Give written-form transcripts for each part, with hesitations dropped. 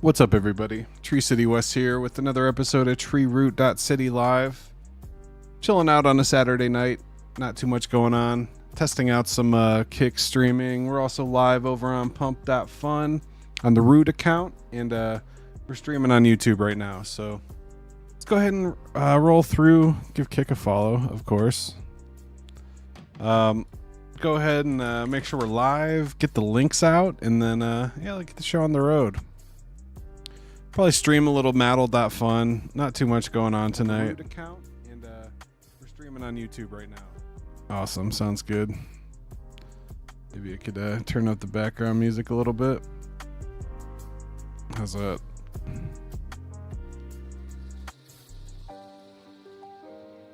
What's up, everybody? Tree City West here with another episode of TreeRoot.City Live. Chilling out on a Saturday night, not too much going on. Testing out some Kick streaming. We're also live over on Pump.Fun on the Root account, and we're streaming on YouTube right now. So let's go ahead and roll through. Give Kick a follow, of course. Go ahead and make sure we're live. Get the links out, and then get the show on the road. Probably stream a little MATTLE.FUN. Not too much going on tonight. Account, and we're streaming on YouTube right now. Awesome, sounds good. Maybe I could turn up the background music a little bit. How's that?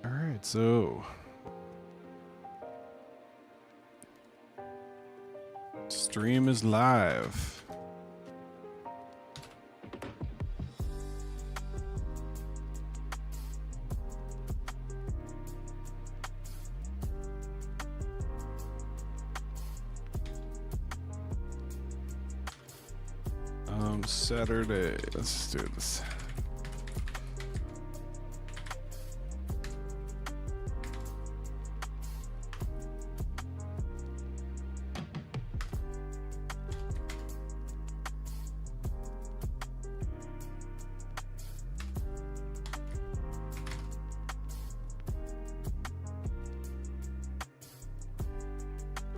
All right, so stream is live. Saturday. Let's do this.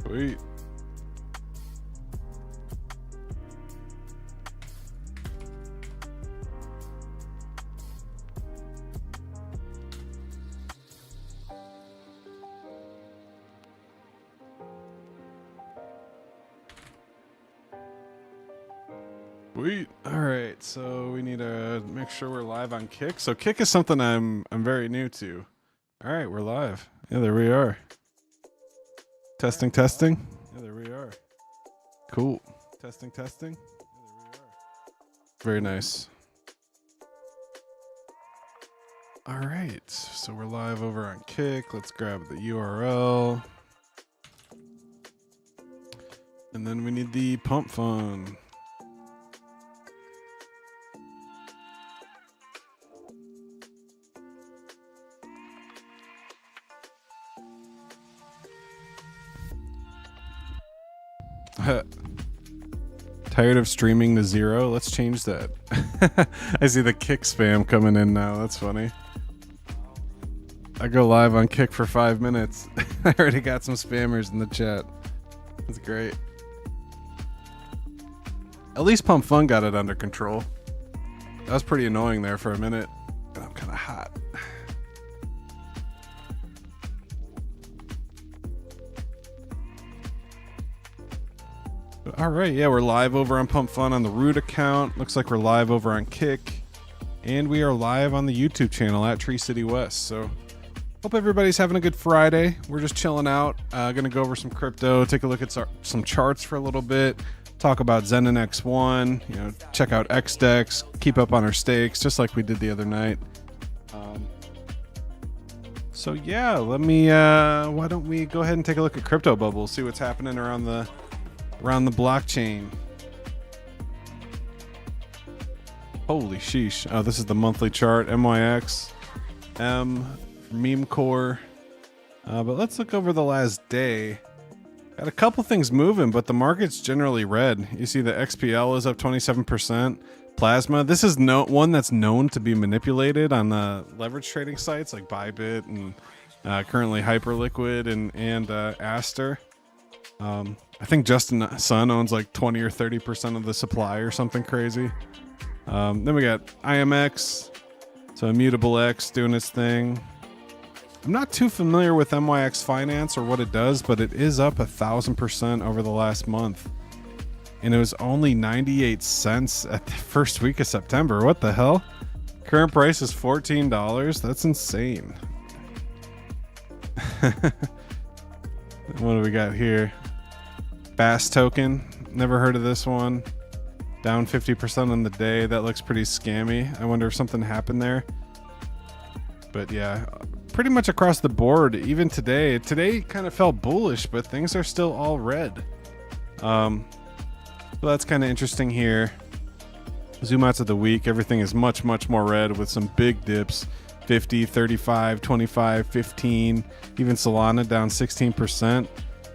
Sweet. Sweet. All right, so we need to make sure we're live on Kick. So Kick is something I'm very new to. All right, we're live. Yeah, there we are. Testing. Yeah, there we are. Cool. Testing. Yeah, there we are. Very nice. All right, so we're live over on Kick. Let's grab the URL. And then we need the pump fund. Tired of streaming to zero? Let's change that. I see the Kick spam coming in now. That's funny. I go live on Kick for 5 minutes. I already got some spammers in the chat. That's great. At least Pump Fun got it under control. That was pretty annoying there for a minute. And I'm kind of hot. All right, yeah, we're live over on Pump Fun on the Root account. Looks like we're live over on Kick, and we are live on the YouTube channel at Tree City West. So, hope everybody's having a good Friday. We're just chilling out. Gonna go over some crypto, take a look at some charts for a little bit, talk about XEN and XEN. You know, check out XDEX, keep up on our stakes, just like we did the other night. So yeah, let me. Why don't we go ahead and take a look at crypto bubbles, see what's happening around the blockchain. Holy sheesh. Oh, this is the monthly chart. MYX, meme core. But let's look over the last day. Got a couple things moving, but the market's generally red. You see the XPL is up 27%. Plasma, this is one that's known to be manipulated on the leverage trading sites like Bybit and currently Hyperliquid and Aster. I think Justin Sun owns like 20 or 30% of the supply or something crazy. Then we got IMX, so Immutable X doing its thing. I'm not too familiar with MYX Finance or what it does, but it is up 1,000% over the last month. And it was only 98 cents at the first week of September. What the hell? Current price is $14. That's insane. What do we got here? Bass token, never heard of this one. Down 50% on the day. That looks pretty scammy. I wonder if something happened there. But yeah, pretty much across the board, even today kind of felt bullish, but things are still all red. So that's kind of interesting here. Zoom out to the week. Everything is much, much more red with some big dips. 50, 35, 25, 15. Even Solana down 16%.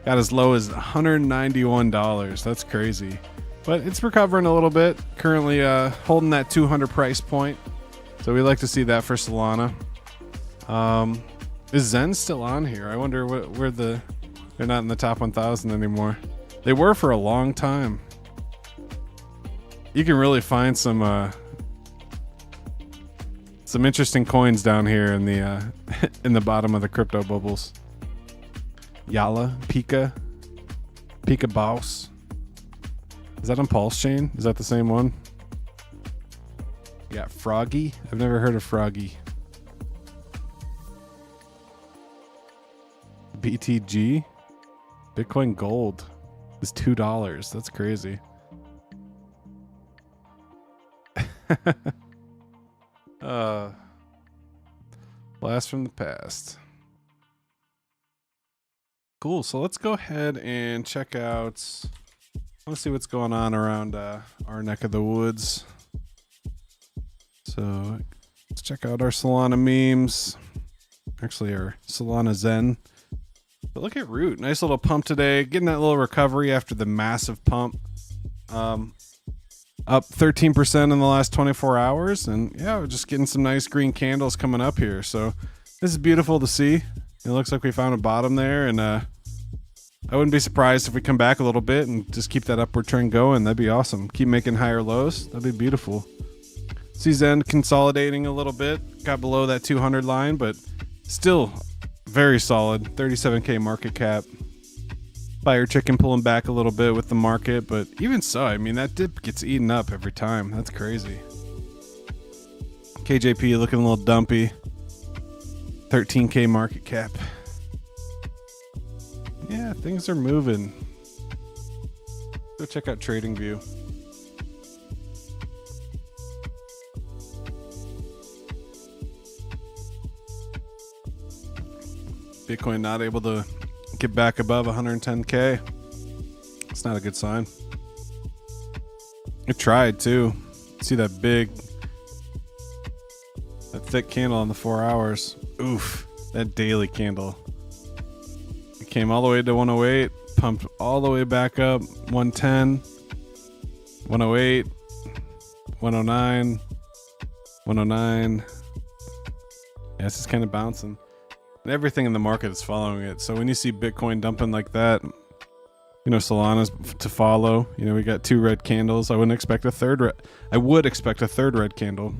Got as low as $191. That's crazy. But it's recovering a little bit. Currently holding that 200 price point. So we like to see that for Solana. Is Zen still on here? I wonder where they're not in the top 1,000 anymore. They were for a long time. You can really find some interesting coins down here in the in the bottom of the crypto bubbles. Yala, Pika Boss. Is that on Pulse Chain? Is that the same one? You got Froggy. I've never heard of Froggy. BTG. Bitcoin Gold is $2. That's crazy. Blast from the past. Cool. So let's go ahead and check out. Let's see what's going on around our neck of the woods. So let's check out our Solana memes. Actually, our Solana Zen. But look at Root. Nice little pump today. Getting that little recovery after the massive pump. Up 13% in the last 24 hours. And yeah, we're just getting some nice green candles coming up here. So this is beautiful to see. It looks like we found a bottom there. And I wouldn't be surprised if we come back a little bit and just keep that upward trend going. That'd be awesome. Keep making higher lows. That'd be beautiful. SZN consolidating a little bit. Got below that 200 line, but still very solid. 37K market cap. Fire Chicken pulling back a little bit with the market, but even so, I mean, that dip gets eaten up every time. That's crazy. KJP looking a little dumpy. 13K market cap. Yeah, things are moving. Go check out TradingView. Bitcoin not able to get back above 110K. It's not a good sign. It tried too. See that thick candle on the 4 hours. Oof, that daily candle. It came all the way to 108, pumped all the way back up, 110, 108, 109, 109. Yeah, it's just kind of bouncing. And everything in the market is following it. So when you see Bitcoin dumping like that, you know, Solana's to follow. You know, we got 2 red candles. I wouldn't expect a third red. I would expect a third red candle.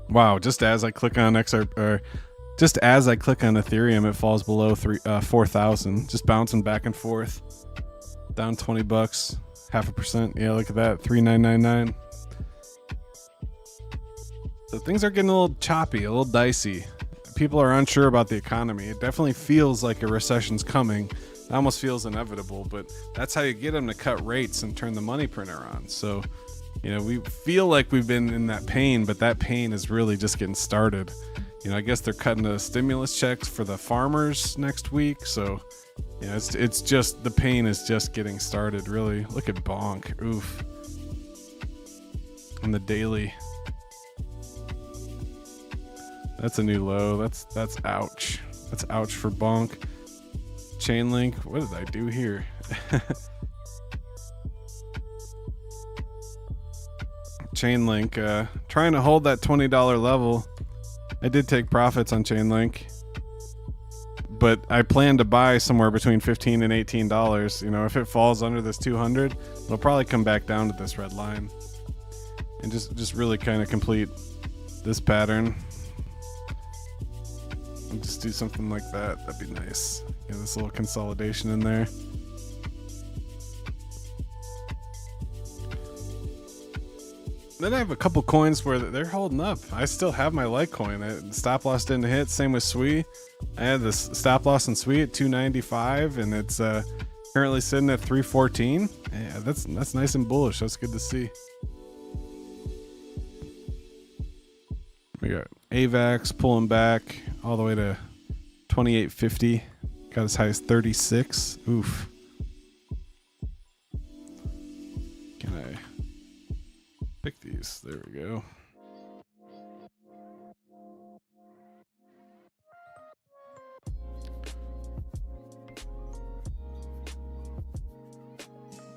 Wow, just as I click on just as I click on Ethereum, it falls below 4,000. Just bouncing back and forth. Down $20, 0.5%. Yeah, look at that, 3,999. So things are getting a little choppy, a little dicey. People are unsure about the economy. It definitely feels like a recession's coming. It almost feels inevitable, but that's how you get them to cut rates and turn the money printer on. So, you know, we feel like we've been in that pain, but that pain is really just getting started. You know, I guess they're cutting the stimulus checks for the farmers next week. So, you know, it's just, the pain is just getting started, really. Look at Bonk. Oof. And the daily. That's a new low. That's ouch. That's ouch for Bonk. Chainlink. What did I do here? Chainlink, trying to hold that $20 level. I did take profits on Chainlink, but I plan to buy somewhere between $15 and $18. You know, if it falls under this 200, it'll probably come back down to this red line and just really kind of complete this pattern. And just do something like that. That'd be nice. Get this little consolidation in there. Then I have a couple coins where they're holding up. I still have my Litecoin. Stop loss didn't hit. Same with SWE. I had this stop loss in SWE at 295, and it's currently sitting at 314. Yeah, that's nice and bullish. That's good to see. We got AVAX pulling back all the way to 2850. Got as high as 36. Oof. Can I pick these? there we go.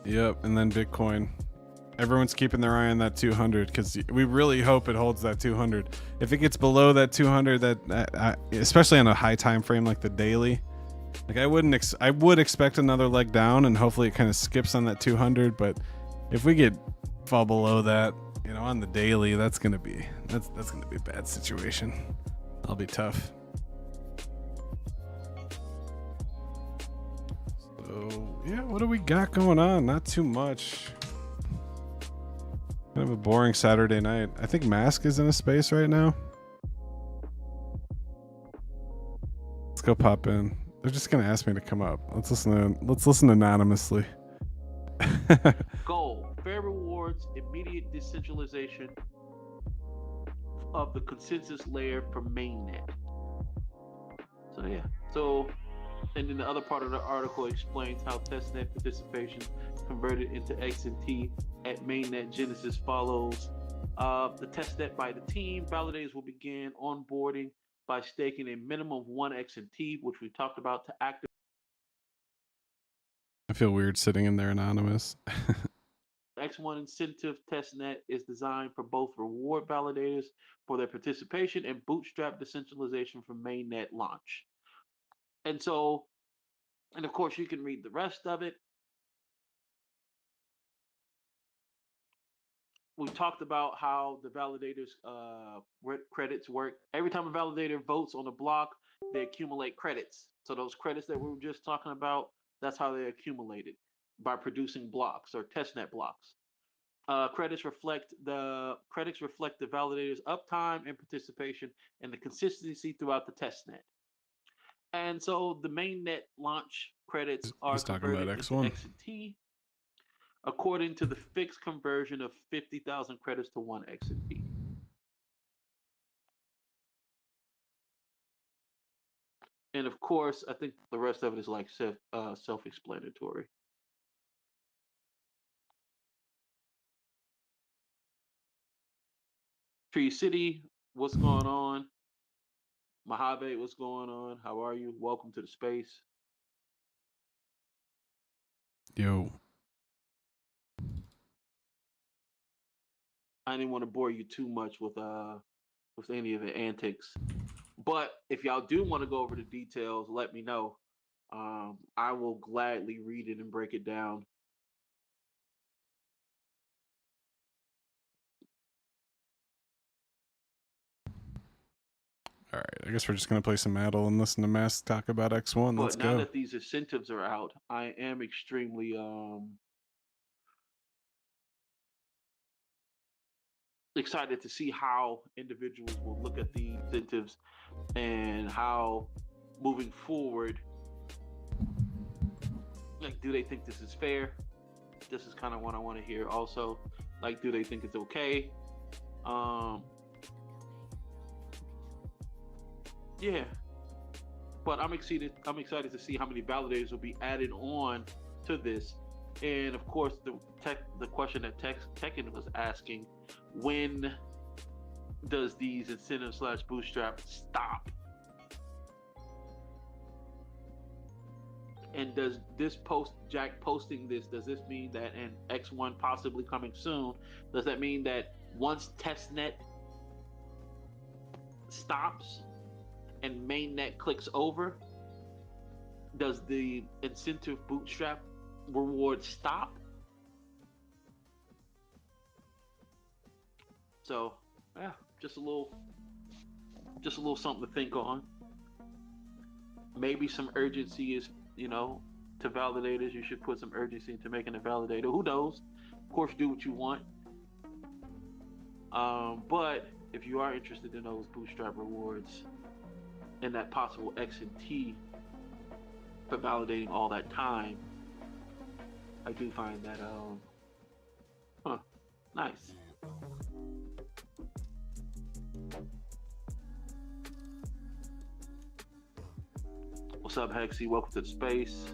Yep, and then Bitcoin. Everyone's keeping their eye on that 200 because we really hope it holds that 200. If it gets below that 200, especially on a high time frame like the daily, like I would expect another leg down, and hopefully it kind of skips on that 200. But if we fall below that, you know, on the daily, that's gonna be a bad situation. That'll be tough. So yeah, what do we got going on? Not too much. Kind of a boring Saturday night. I think Mask is in a space right now. Let's go pop in. They're just gonna ask me to come up. Let's listen anonymously. Goal: fair rewards, immediate decentralization of the consensus layer for mainnet. So yeah. So, and then the other part of the article explains how testnet participation converted into XNT at mainnet genesis follows. The testnet by the team. Validators will begin onboarding by staking a minimum of 1 XNT, which we talked about, to activate. I feel weird sitting in there anonymous. X1 incentive testnet is designed for both reward validators for their participation and bootstrap decentralization for mainnet launch. And so, and of course, you can read the rest of it. We talked about how the validators' credits work. Every time a validator votes on a block, they accumulate credits. So those credits that we were just talking about, that's how they accumulated, by producing blocks or testnet blocks. Credits reflect the validator's uptime and participation and the consistency throughout the testnet. And so the mainnet launch credits are converted into XNT according to the fixed conversion of 50,000 credits to 1 XNT. And of course, I think the rest of it is like self-explanatory. TreeRoot.City, what's going on? Mojave, what's going on? How are you? Welcome to the space. Yo. I didn't want to bore you too much with any of the antics, but if y'all do want to go over the details, let me know. I will gladly read it and break it down. All right, I guess we're just gonna play some Mattle and listen to Mask talk about X1. Let's go. But now that these incentives are out, I am extremely excited to see how individuals will look at the incentives and how moving forward, like, do they think this is fair? This is kind of what I want to hear also. Like, do they think it's okay? Yeah, but I'm excited to see how many validators will be added on to this. And of course, the question that Tekken was asking: when does these incentive / bootstrap stop? And does this Jack posting this, does this mean that, and X1 possibly coming soon, does that mean that once testnet stops and mainnet clicks over, does the incentive bootstrap reward stop? So yeah, just a little something to think on. Maybe some urgency is, you know, to validators. You should put some urgency into making a validator. Who knows? Of course, do what you want. But if you are interested in those bootstrap rewards and that possible XNT for validating all that time, I do find that nice. What's up, Hexy? Welcome to the space.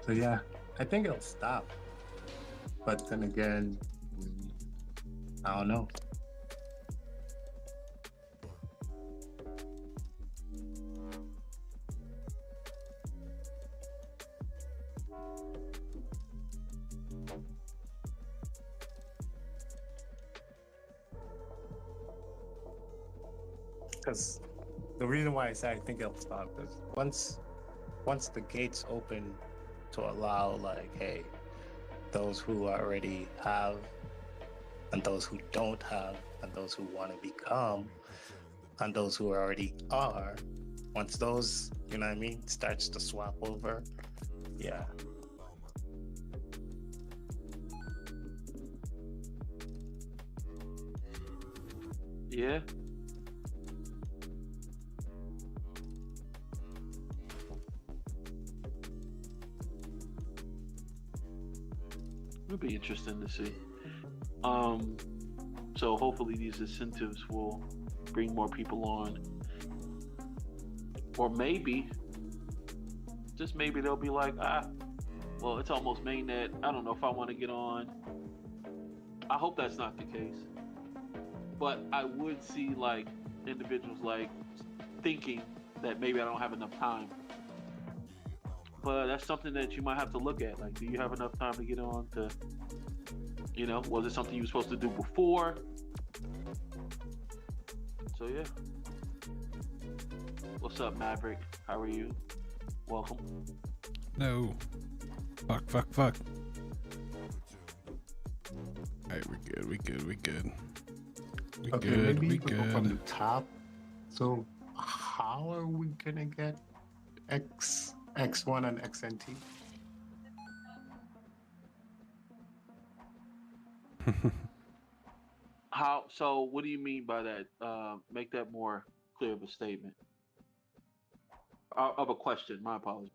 So yeah, I think it'll stop. But then again, I don't know. Because the reason why I say I think it'll stop is once the gates open to allow, like, hey, those who already have and those who don't have and those who want to become and those who already are, once those, you know what I mean, starts to swap over, yeah. Yeah. It'll be interesting to see. So hopefully these incentives will bring more people on. Or maybe, just maybe they'll be like, well, it's almost mainnet. I don't know if I want to get on. I hope that's not the case. But I would see like individuals like thinking that maybe I don't have enough time. But that's something that you might have to look at. Like, do you have enough time to get on to, you know, was it something you were supposed to do before? So yeah. What's up, Maverick? How are you? Welcome. No. Fuck. Alright, we good. We Okay, good, maybe we you could go from the good. top. So how are we gonna get X1 and XNT? How? So what do you mean by that? Make that more clear of a statement. Of a question. My apologies.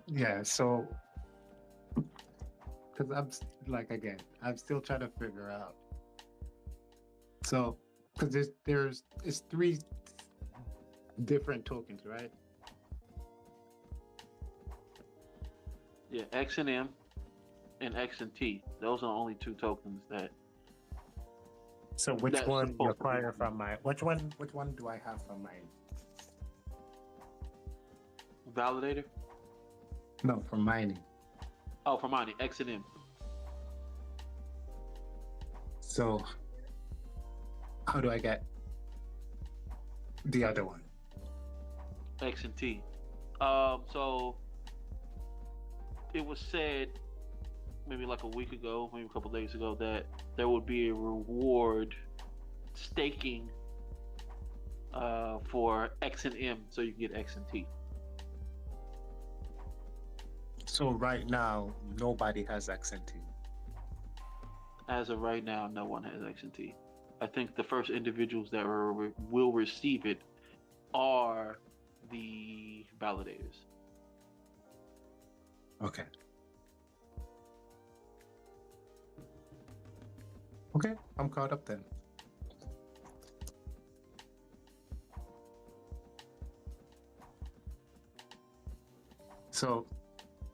Yeah, so because I'm still trying to figure out. So because it's three different tokens, right? Yeah, XNM and XNT. Those are the only two tokens that. So which That's one you supposed to be. acquire from my which one do I have from my Validator? no from mining? Oh, for mine, XNM. So how do I get the other one? XNT. So it was said maybe like a week ago, maybe a couple days ago, that there would be a reward staking for XNM so you can get XNT. So right now nobody has XNT. As of right now, no one has XNT. I think the first individuals that will receive it are the validators. Okay. Okay, I'm caught up then. So,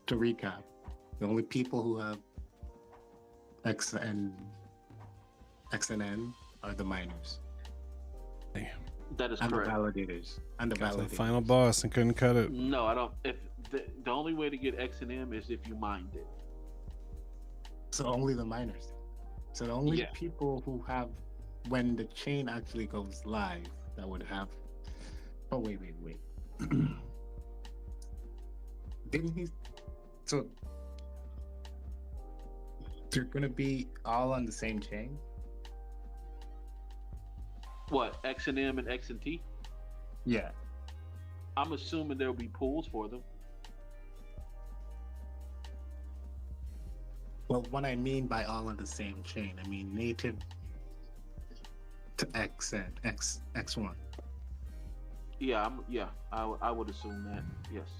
to recap, the only people who have XNN are the miners That is and correct. the validators. Got to the final boss and couldn't cut it. No, I don't. If the only way to get XNM is if you mined it. So only the miners. So the only Yeah. people who have, when the chain actually goes live, that would have. Oh wait. Didn't he? So they're gonna be all on the same chain. What, XNM and XNT? Yeah. I'm assuming there'll be pools for them. Well, what I mean by all on the same chain, I mean native to XN, X1. Yeah, I would assume that. Yes.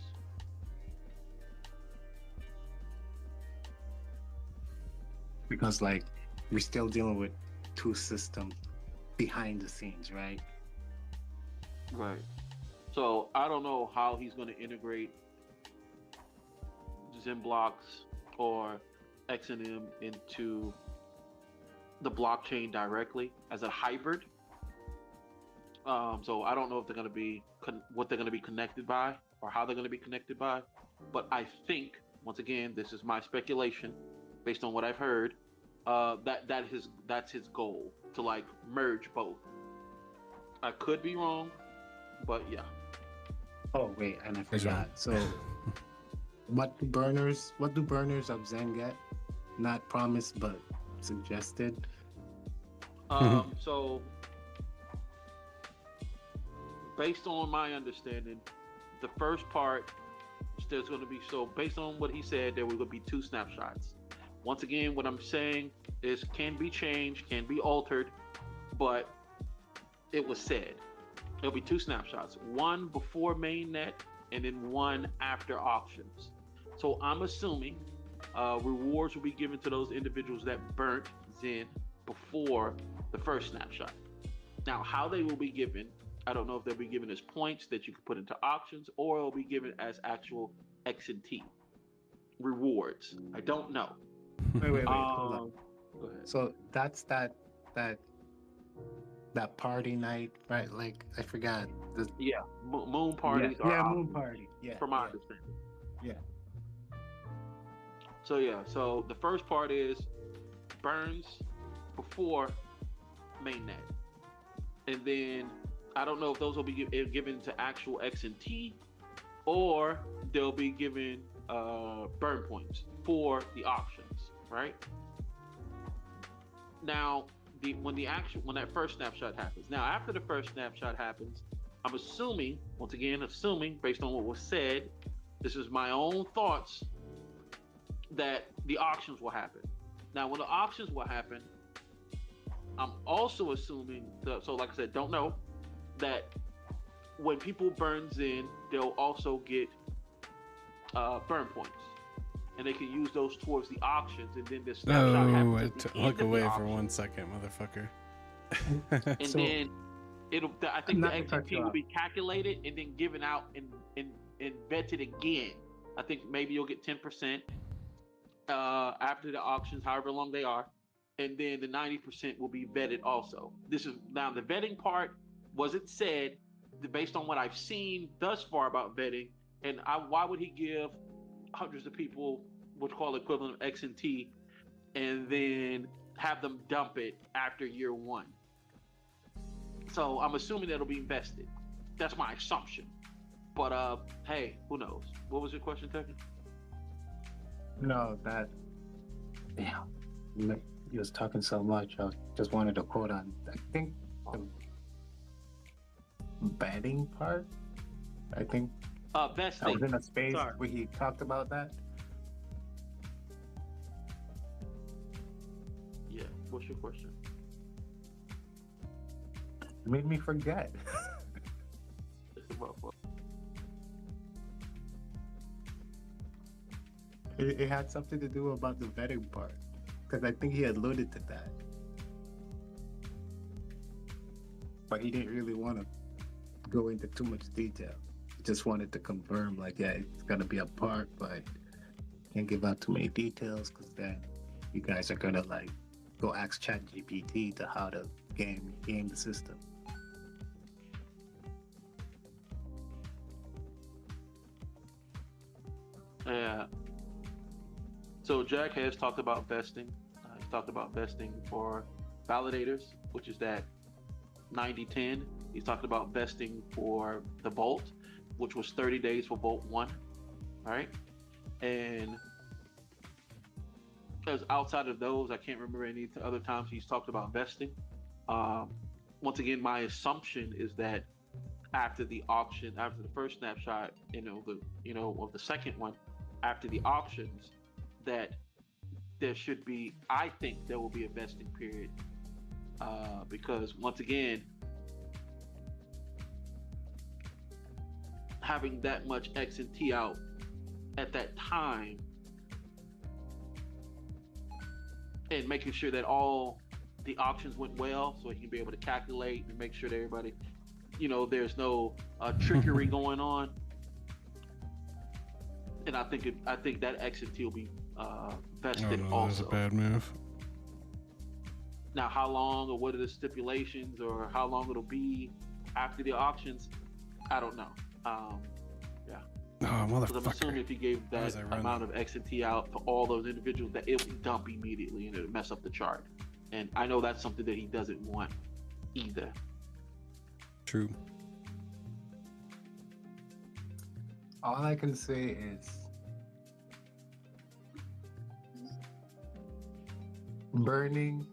Because like we're still dealing with two systems behind the scenes, right? Right. So I don't know how he's going to integrate Zen blocks or XNM into the blockchain directly as a hybrid. So I don't know if they're going to be what they're going to be connected by or how they're going to be connected by. But I think, once again, this is my speculation based on what I've heard. That's his goal, to like merge both. I could be wrong, but yeah. Oh wait, and I Is forgot. So, what do burners of Zen get? Not promised, but suggested. So based on my understanding, the first part, there's going to be, so based on what he said, there will be 2 snapshots. Once again, what I'm saying is can be changed, can be altered, but it was said. There'll be 2 snapshots, one before mainnet and then one after auctions. So I'm assuming rewards will be given to those individuals that burnt Zen before the first snapshot. Now, how they will be given, I don't know if they'll be given as points that you can put into auctions, or it'll be given as actual XNT rewards. I don't know. Wait, hold on. Go ahead. So that's that party night, right? Like I forgot. Yeah, moon parties. Yeah, moon party. Yeah, from my understanding. Yeah. So the first part is burns before mainnet, and then I don't know if those will be given to actual XNT, or they'll be given burn points for the auctions, right? Now, when that first snapshot happens. Now, after the first snapshot happens, I'm assuming, once again, based on what was said, this is my own thoughts, that the auctions will happen. Now, when the auctions will happen, I'm also assuming, so like I said, don't know, that when people burn Zen, they'll also get burn points. And they can use those towards the auctions, and then the snapshot happens. Look away for 1 second, motherfucker. And so, then I think the XP will be calculated and then given out and vetted again. I think maybe you'll get 10% after the auctions, however long they are, and then the 90% will be vetted also. This is now the vetting part wasn't said based on what I've seen thus far about vetting, and why would he give hundreds of people what's called equivalent of XNT and then have them dump it after year 1? So I'm assuming that'll be invested. That's my assumption. But hey, who knows? What was your question, Tekken? No, he was talking so much. I just wanted to quote on, I think, the betting part. I think vesting. I was in a space where he talked about that. Yeah. What's your question? It made me forget. It had something to do about the vetting part, because I think he alluded to that, but he didn't really want to go into too much detail. He just wanted to confirm, like, yeah, it's gonna be a part, but can't give out too many details because then you guys are gonna like go ask ChatGPT to how to game the system. Yeah. So Jack has talked about vesting. He's talked about vesting for validators, which is that 90-10. He's talked about vesting for the Vault, which was 30 days for Vault 1. All right. And as outside of those, I can't remember any other times he's talked about vesting. Once again, my assumption is that after the auction, after the first snapshot, of the second one, after the auctions, that there should be, I think there will be a vesting period, because once again, having that much X and T out at that time and making sure that all the auctions went well, so he can be able to calculate and make sure that everybody there's no trickery going on. And I think that XNT will be vested That was also. a bad move. Now, how long or what are the stipulations or how long it'll be after the auctions, I don't know. Yeah. Oh, Because I'm motherfucker. assuming if you gave that amount of XNT out to all those individuals, that it would dump immediately and it would mess up the chart. And I know that's something that he doesn't want either. True. All I can say is burning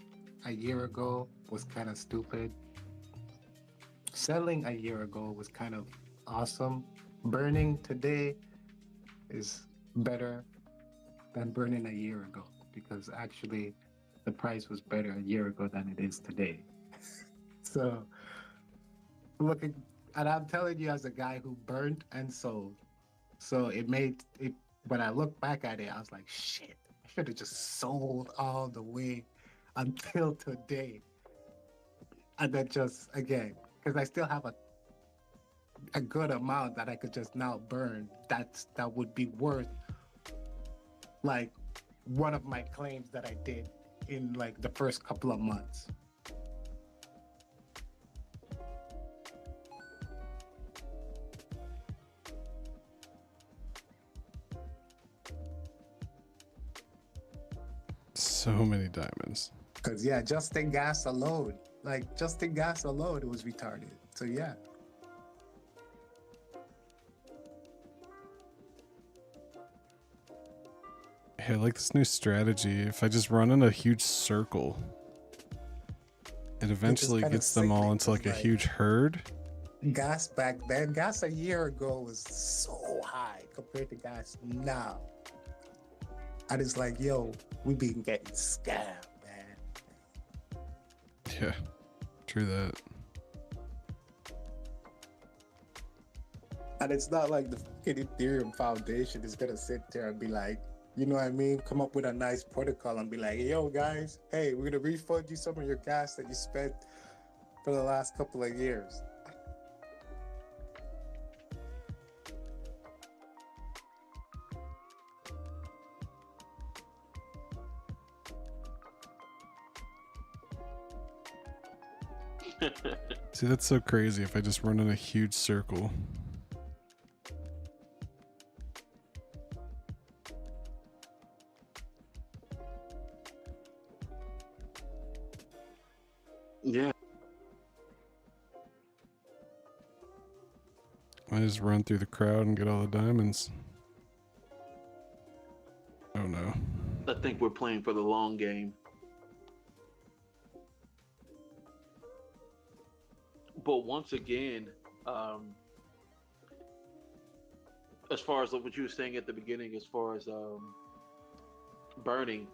a year ago was kind of stupid. Selling a year ago was kind of awesome. Burning today is better than burning a year ago because actually the price was better a year ago than it is today. So looking, and I'm telling you as a guy who burned and sold, so it made it, when I look back at it, I was like, shit, I should have just sold all the way until today. And then just, again, because I still have a good amount that I could just now burn, that would be worth like one of my claims that I did in like the first couple of months. So many diamonds. Because, yeah, just in gas alone, it was retarded. So, yeah. Hey, I like this new strategy. If I just run in a huge circle, it eventually kinda gets them all sickening, into like a 'cause, huge herd. Gas back then, gas a year ago was so high compared to gas now. And it's like, yo, we been getting scammed, man. Yeah, true that. And it's not like the fucking Ethereum Foundation is gonna sit there and be like, you know what I mean? Come up with a nice protocol and be like, yo, guys, hey, we're gonna refund you some of your gas that you spent for the last couple of years. See, that's so crazy if I just run in a huge circle. Yeah. I just run through the crowd and get all the diamonds. Oh no. I think we're playing for the long game. But once again, as far as what you were saying at the beginning, as far as burning,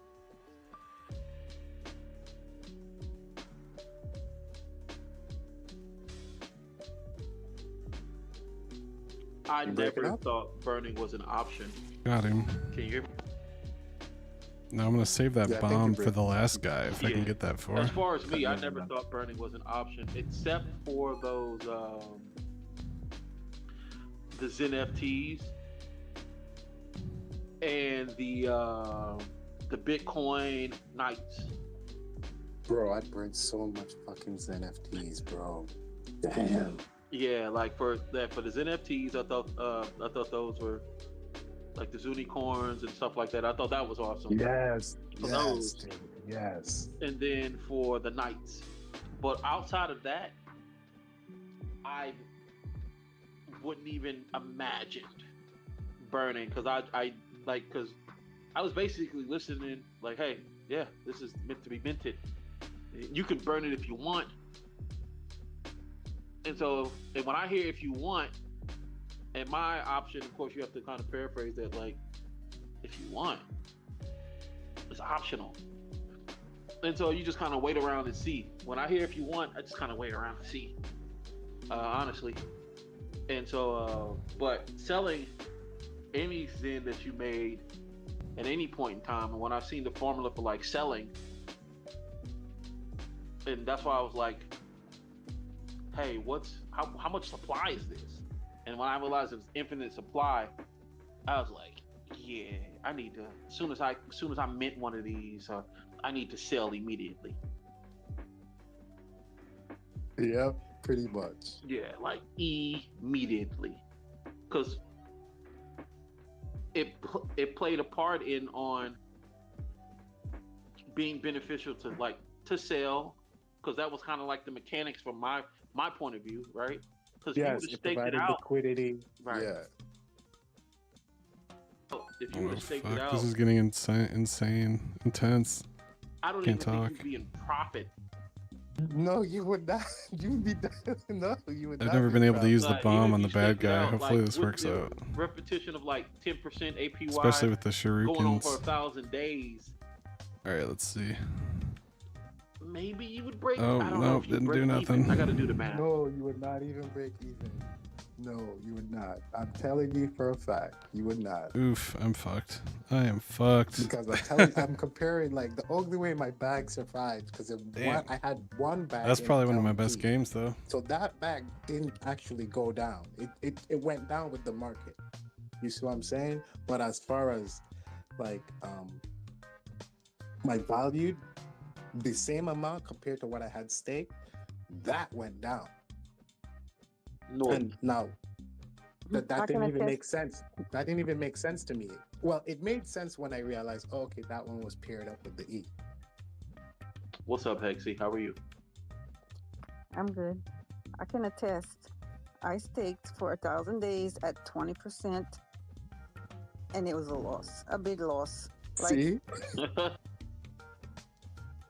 I never thought burning was an option. Got him. Can you hear me? Now I'm gonna save that Yeah, thank bomb you, for Britt. the last guy if I can Yeah. get that for. As far as me, I never thought burning was an option, except for those the ZNFTs and the Bitcoin nights. Bro, I burned so much fucking NFTs, bro. Damn. Yeah, like for the ZNFTs, I thought those were like the Zunicorns and stuff like that. I thought that was awesome. Yes. For Yes, those. dude. Yes. And then for the nights. But outside of that, I wouldn't even imagine burning because because I was basically listening like, hey, yeah, this is meant to be minted. You can burn it if you want. And so, and when I hear if you want, and my option, of course, you have to kind of paraphrase that, like, if you want, it's optional. And so you just kind of wait around and see. When I hear if you want, I just kind of wait around and see, honestly. And so, but selling any ZEN that you made at any point in time, and when I've seen the formula for like selling, and that's why I was like, hey, how much supply is this? And when I realized it was infinite supply, I was like, yeah, I need to. As soon as I mint one of these, I need to sell immediately. Yep, pretty much. Yeah, like immediately, because it played a part in on being beneficial to sell, because that was kind of like the mechanics from my point of view, right? Because Yes, if you it would have staked it provided out, liquidity. right? Yeah. If you Oh would have staked it fuck! out, This is getting insane, intense. I don't Can't even think talk. you'd be in profit. No, you would not. You would be no. You would. I've not never be been able to proud. use the Even bomb if on you the bad staked it guy. out, Hopefully like, this with works the out. repetition of like 10% APY, Especially with the going on for shurikens. 1,000 days, Alright, let's see. maybe you would break. Oh, I don't know no, if you didn't break do nothing. even. I got to do the math. No, you would not even break even. No, you would not. I'm telling you for a fact, you would not. Oof, I'm fucked. I am fucked. Because I'm telling, I'm comparing like the only way my bag survived because Damn. I had one bag. That's in probably one of my LG. best games, though. So that bag didn't actually go down. It went down with the market. You see what I'm saying? But as far as like my value, the same amount compared to what I had staked, that went down. No, And now that I can didn't even attest- make sense. That didn't even make sense to me. Well, it made sense when I realized, oh, okay, that one was paired up with the E. what's up, Hexy? How are you? I'm good. I can attest. I staked for 1,000 days at 20%, and it was a loss, a big loss. Like, See?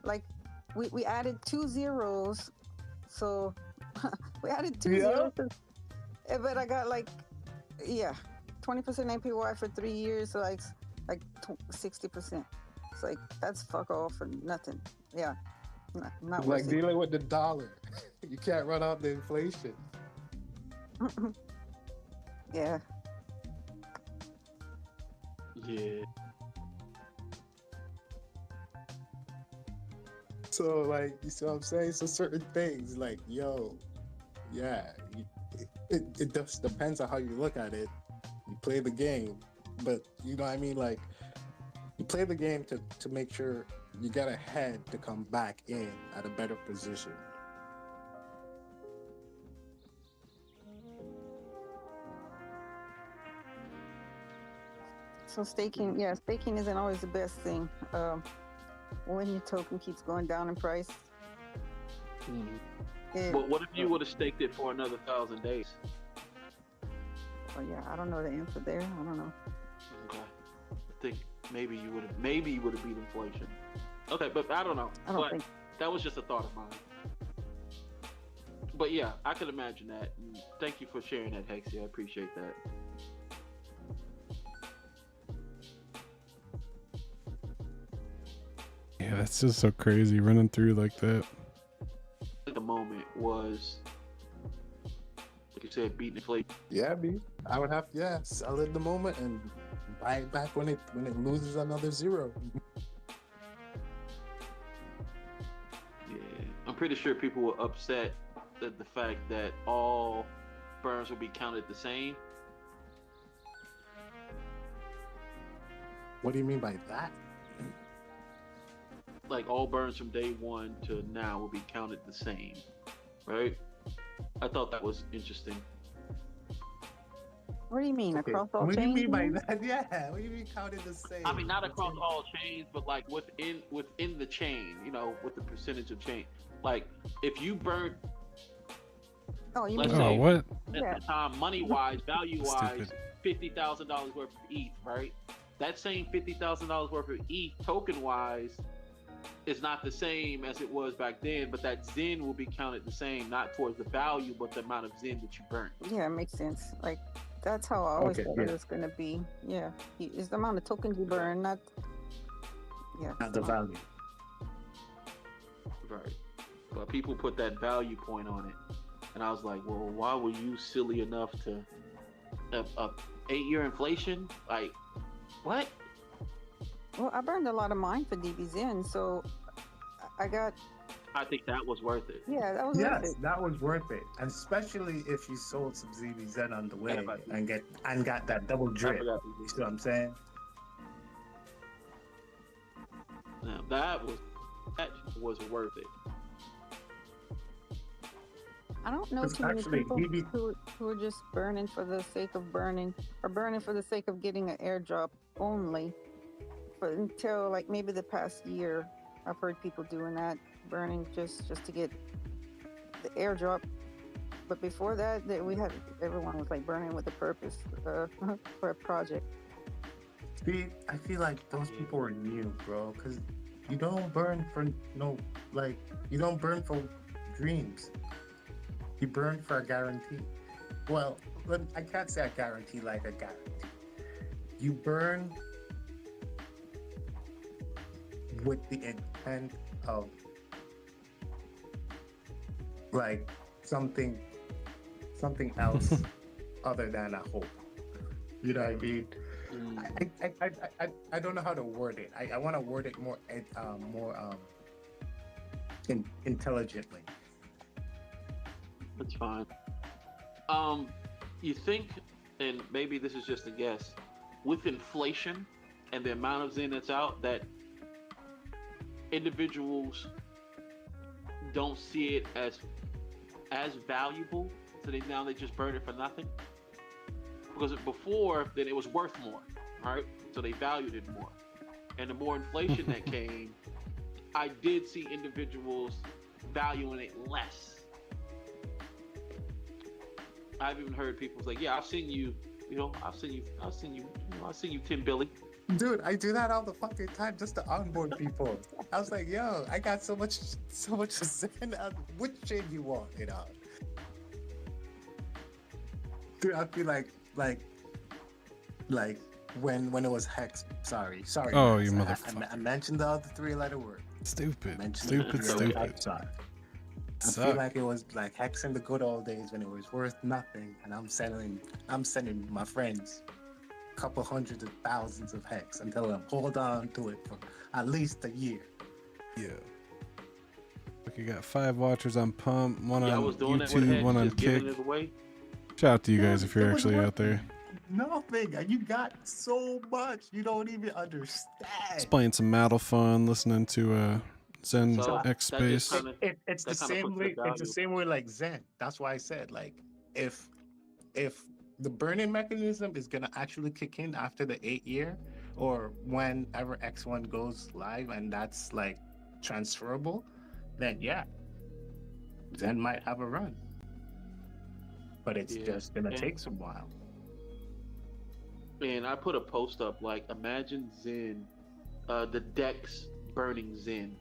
like we added 2 zeros, so we added 2 Yeah. zeros, but I got like, 20% APY for 3 years, so like 60%. It's like that's fuck all for nothing. Yeah, not Like worth dealing with the dollar. You can't run out the inflation. it. Yeah. Yeah. So like, you see what I'm saying? So certain things like, yo, yeah, it just depends on how you look at it. You play the game, but you know what I mean? Like, you play the game to make sure you get ahead to come back in at a better position. So staking isn't always the best thing. When your token keeps going down in price. But what if you would have staked it for another 1,000 days? Oh yeah, I don't know the answer there. I don't know. Okay. I think maybe you would have beat inflation. Okay, but I don't know. I don't But think. that was just a thought of mine. But yeah, I could imagine that. And thank you for sharing that, Hexy. I appreciate that. Yeah, that's just so crazy running through like that. The moment was, like you said, beating inflation. Yeah, B. I would have sell it the moment and buy it back when it loses another zero. Yeah, I'm pretty sure people were upset at the fact that all burns will be counted the same. What do you mean by that? Like all burns from day one to now will be counted the same, right? I thought that was interesting. What do you mean? Okay, Across all what do you chains? mean by that? Yeah, what do you mean counted the same? I mean, not across all chains, but like within the chain, you know, with the percentage of chain. Like if you burnt Oh, you Let's mean? say- Oh, what? at Yeah. the time, money-wise, value-wise, Stupid. $50,000 worth of ETH, right? That same $50,000 worth of ETH, token-wise, is not the same as it was back then, but that ZEN will be counted the same, not towards the value, but the amount of ZEN that you burnt. Yeah, it makes sense. Like that's how I always Okay, thought yeah. it was gonna be. Yeah, it's the amount of tokens you burn, not. Yeah. Not the value. Right. But people put that value point on it. And I was like, well, why were you silly enough to... A 8-year inflation? Like, what? Well, I burned a lot of mine for DBZN, so I got I think that was worth it. Yeah, that was worth Yes, it. that was worth it, and especially if you sold some ZBZ on the way about and got that double I drip. forgot. You see what I'm saying? Now, that was worth it. I don't know It's too many actually people DB who are just burning for the sake of burning, or burning for the sake of getting an airdrop only. But until like maybe the past year, I've heard people doing that, burning just to get the airdrop. But before that, everyone was like burning with a purpose for a project. See, I feel like those people are new, bro, because you don't burn for you don't burn for dreams. You burn for a guarantee. Well, I can't say a guarantee like a guarantee. You burn with the intent of like something else other than a hope. You know what I mean? I don't know how to word it. I want to word it more intelligently. That's fine. You think, and maybe this is just a guess, with inflation and the amount of Zen that's out, that individuals don't see it as valuable, so they just burn it for nothing? Because before, then it was worth more, right? So they valued it more. And the more inflation that came, I did see individuals valuing it less. I've even heard people say, "Yeah, I've seen you. I'll send you 10 Billy." Dude, I do that all the fucking time just to onboard people. I was like, "Yo, I got so much Zen. Which chain you want, Dude, I feel like when it was Hex. Sorry. Oh, Max. you motherfucker. I mentioned the other three-letter word. Stupid. Stupid. Stupid. I feel like it was like Hex in the good old days when it was worth nothing, and I'm sending my friends a couple hundreds of thousands of Hex and tell them hold on to it for at least a year. Yeah. Look, you got 5 watchers on Pump, one Yeah, I on was doing that with YouTube, Hex, one on just giving Kick. it away. Shout out to you guys Yeah, if you're it was actually worth out there. Nothing, and you got so much you don't even understand. Just playing some MATTLE.FUN, listening to Zen So X that just Space. kinda- It's the that kinda same puts the way. It's the value. same way like Zen. That's why I said like if the burning mechanism is gonna actually kick in after the 8-year or whenever X1 goes live and that's like transferable, then yeah, Zen might have a run. But it's Yeah. just gonna And- take some while. And I put a post up like, imagine Zen, the decks burning Zen.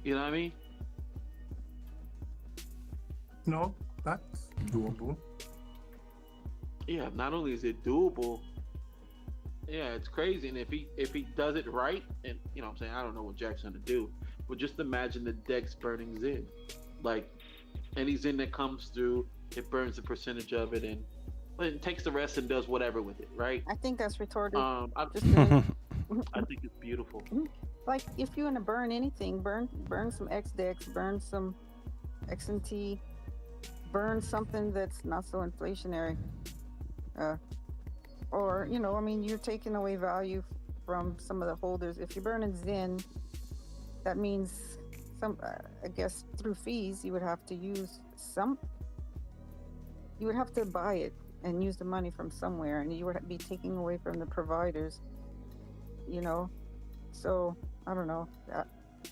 You know what I mean? No, that's doable. Yeah. Not only is it doable, yeah, it's crazy. And if he does it right, and you know what I'm saying, I don't know what Jack's gonna do, but just imagine the decks burning Zen. Like any Zen that comes through, it burns a percentage of it and it takes the rest and does whatever with it, right? I think that's retarded. Just I think it's beautiful. like if you want to burn anything, burn some XDEX, burn some XNT, burn something that's not so inflationary. Or you're taking away value from some of the holders. If you're burning Zen, that means I guess through fees you would have to use you would have to buy it and use the money from somewhere, and you would be taking away from the providers. So I don't know.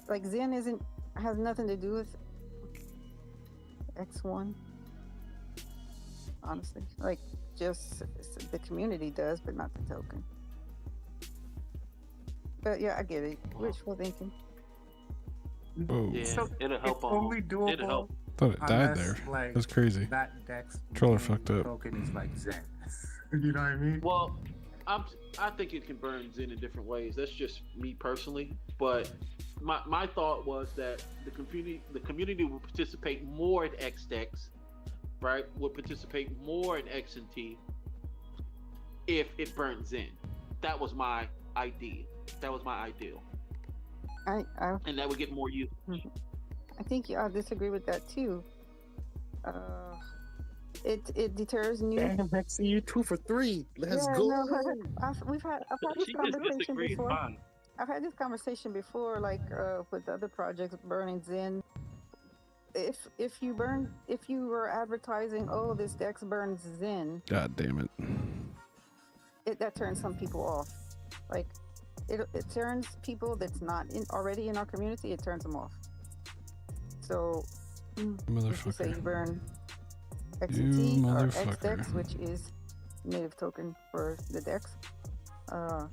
Like Zen has nothing to do with X1. Honestly, like just the community does, but not the token. But yeah, I get it. Wishful thinking. Whoa. Yeah, So it'll help it's on. only doable. It'll help. Thought it died unless, there. Like, That's crazy. That Dex Controller main fucked up. token is like Zen. You know what I mean? Well, I think it can burn Zen in different ways. That's just me personally. But my thought was that the community will participate more in XDEX, right? Would participate more in XNT if it burns Zen. That was my idea. That was my ideal, I and that would get more use. I think I disagree with that too. It deters new. Damn, I see you 2 for 3. Let's Yeah, go. no, I've had this She just conversation disagreed. before. Fine. I've had this conversation before, like with other projects, burning Zen. If you were advertising, oh, this Dex burns Zen, God damn it. that turns some people off. Like it turns people that's not already in our community, it turns them off. So if you say you Motherfucker. burn You XEN or motherfucker. XDEX, which is native token for the Dex, I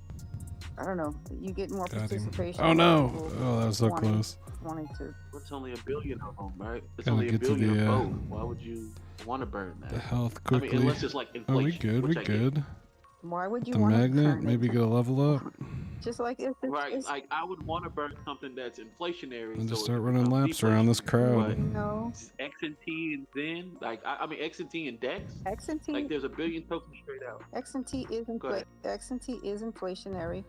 don't know. You get more Got him. participation. Oh no! People Oh, that was so wanting- close. wanting to. It's only a billion of them, right? It's Gotta only a get to billion the, of both. Why would you want to burn that? The health I mean, quickly. unless it's like Oh, we inflation. good. We which I get. good. Why would you The want to magnet. burn Maybe it? get a level up. Just like if Right, it's like I would want to burn something that's inflationary. And so just it start can running become laps around this crowd. But no X and T and Zen, like I mean X and T and Dex, X and T. like there's a billion tokens straight out. X and T is Go ahead. X and T is inflationary.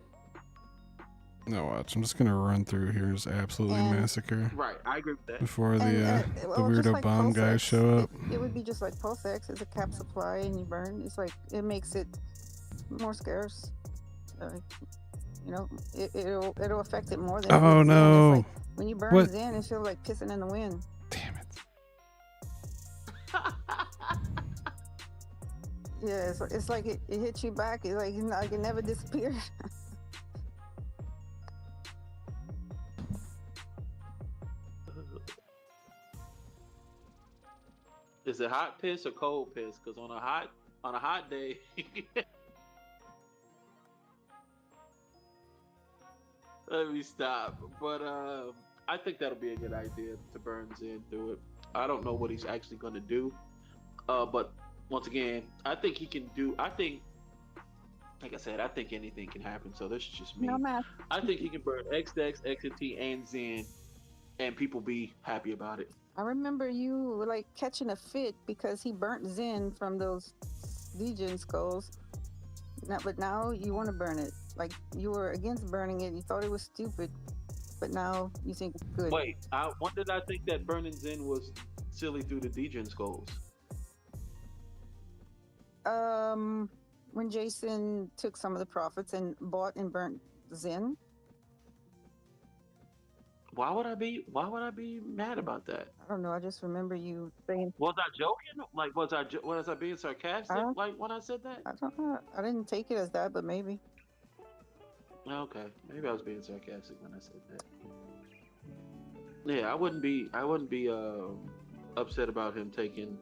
No, watch. I'm just gonna run through here. Just absolutely And- massacre Right, I agree with that. before the And, the well, just weirdo like bomb Pulse guys X, show up. It would be just like Pulse X is a cap supply and you burn. It's like it makes it more scarce. You know, it'll affect it more than. it Oh would Zen. It's no! like, when you burn What? Zen, it feels like pissing in the wind. Damn it! Yeah, it's like it hits you back. It's like it never disappeared. Is it hot piss or cold piss? Because on a hot day, let me stop. But I think that'll be a good idea to burn Zen through it. I don't know what he's actually going to do, but once again, I think he can do. I think, like I said, I think anything can happen. So this is just me. No math. I think he can burn XDEX, XNT, and Zen, and people be happy about it. I remember you were like catching a fit because he burnt Zen from those Legion skulls. But now you want to burn it. Like you were against burning it. You thought it was stupid, but now you think it's good. Wait, when did I think that burning Zen was silly through the Degen skulls? When Jason took some of the profits and bought and burnt Zen. Why would I be mad about that? I don't know. I just remember you saying. Was I joking? Like, was I being sarcastic? Like when I said that? I don't know. I didn't take it as that, but maybe. Okay, maybe I was being sarcastic when I said that. Yeah, I wouldn't be upset about him taking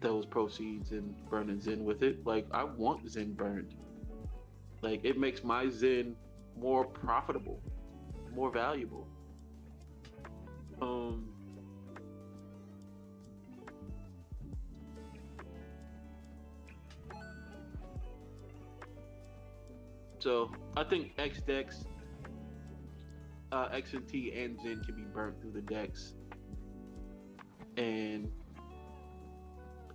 those proceeds and burning Zen with it. Like, I want Zen burned. Like, it makes my Zen more profitable, more valuable. So I think XDEX, XNT, and Zen can be burnt through the decks, and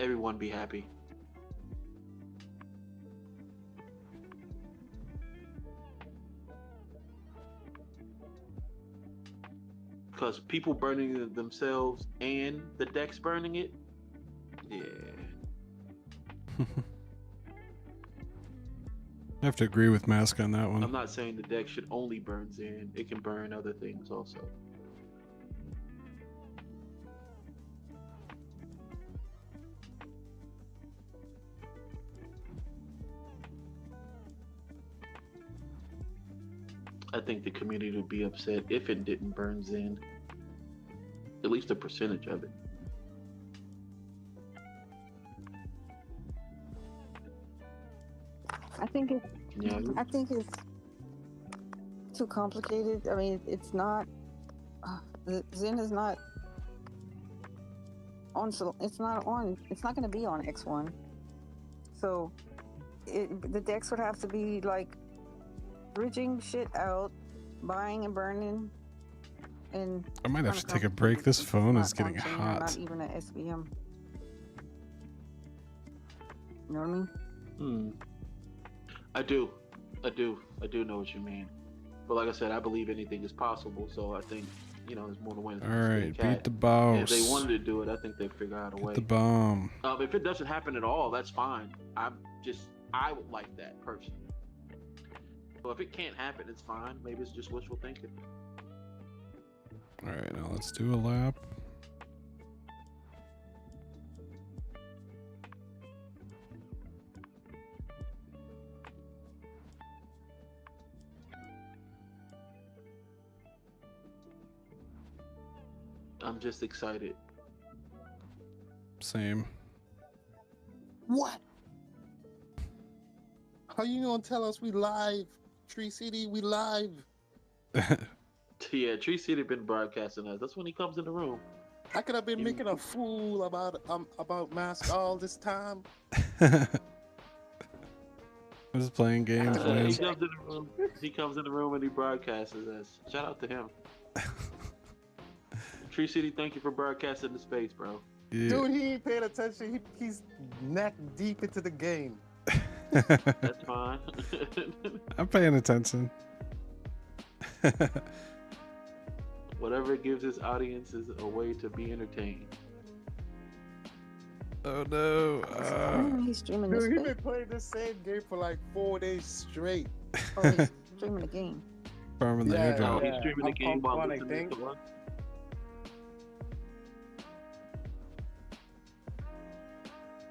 everyone be happy. Because people burning it themselves and the decks burning it, yeah. I have to agree with Mask on that I'm one. not saying the deck should only burn Zen. It can burn other things also. I think the community would be upset if it didn't burn Zen. At least a percentage of it. I think it's Yeah. too complicated. I mean, it's not. Zen is not on. It's not on. It's not going to be on X1. So, the decks would have to be like bridging shit out, buying and burning, and. I might have to kinda take a break. This complicated. phone It's is not getting on-chain or hot. Not even an SVM. You know what I mean? I do. I do know what you mean. But like I said, I believe anything is possible. So I think, there's more to win. All right, beat the And if they boss. wanted to do it, I think they'd figure out a Get way. the bomb. If it doesn't happen at all, that's fine. I would like that personally. So if it can't happen, it's fine. Maybe it's just wishful thinking. All right, now let's do a lap. I'm just excited. Same. What? How you gonna tell us we live? Tree City, we live. Yeah, TreeRoot.City been broadcasting us. That's when he comes in the room. I could have been making a fool about Mask all this time. I was playing games, man. He comes in the room and he broadcasts us. Shout out to him. TreeRoot.City, thank you for broadcasting the space, bro. Yeah. Dude, he ain't paying attention. He's neck deep into the game. That's fine. I'm paying attention. Whatever gives his audiences a way to be entertained. Oh no. He's streaming this. Dude, he been playing the same game for like 4 days straight. Oh, he's streaming the game. Farming the Yeah, airdrop. He's streaming the game while Fun, I listening think. to us.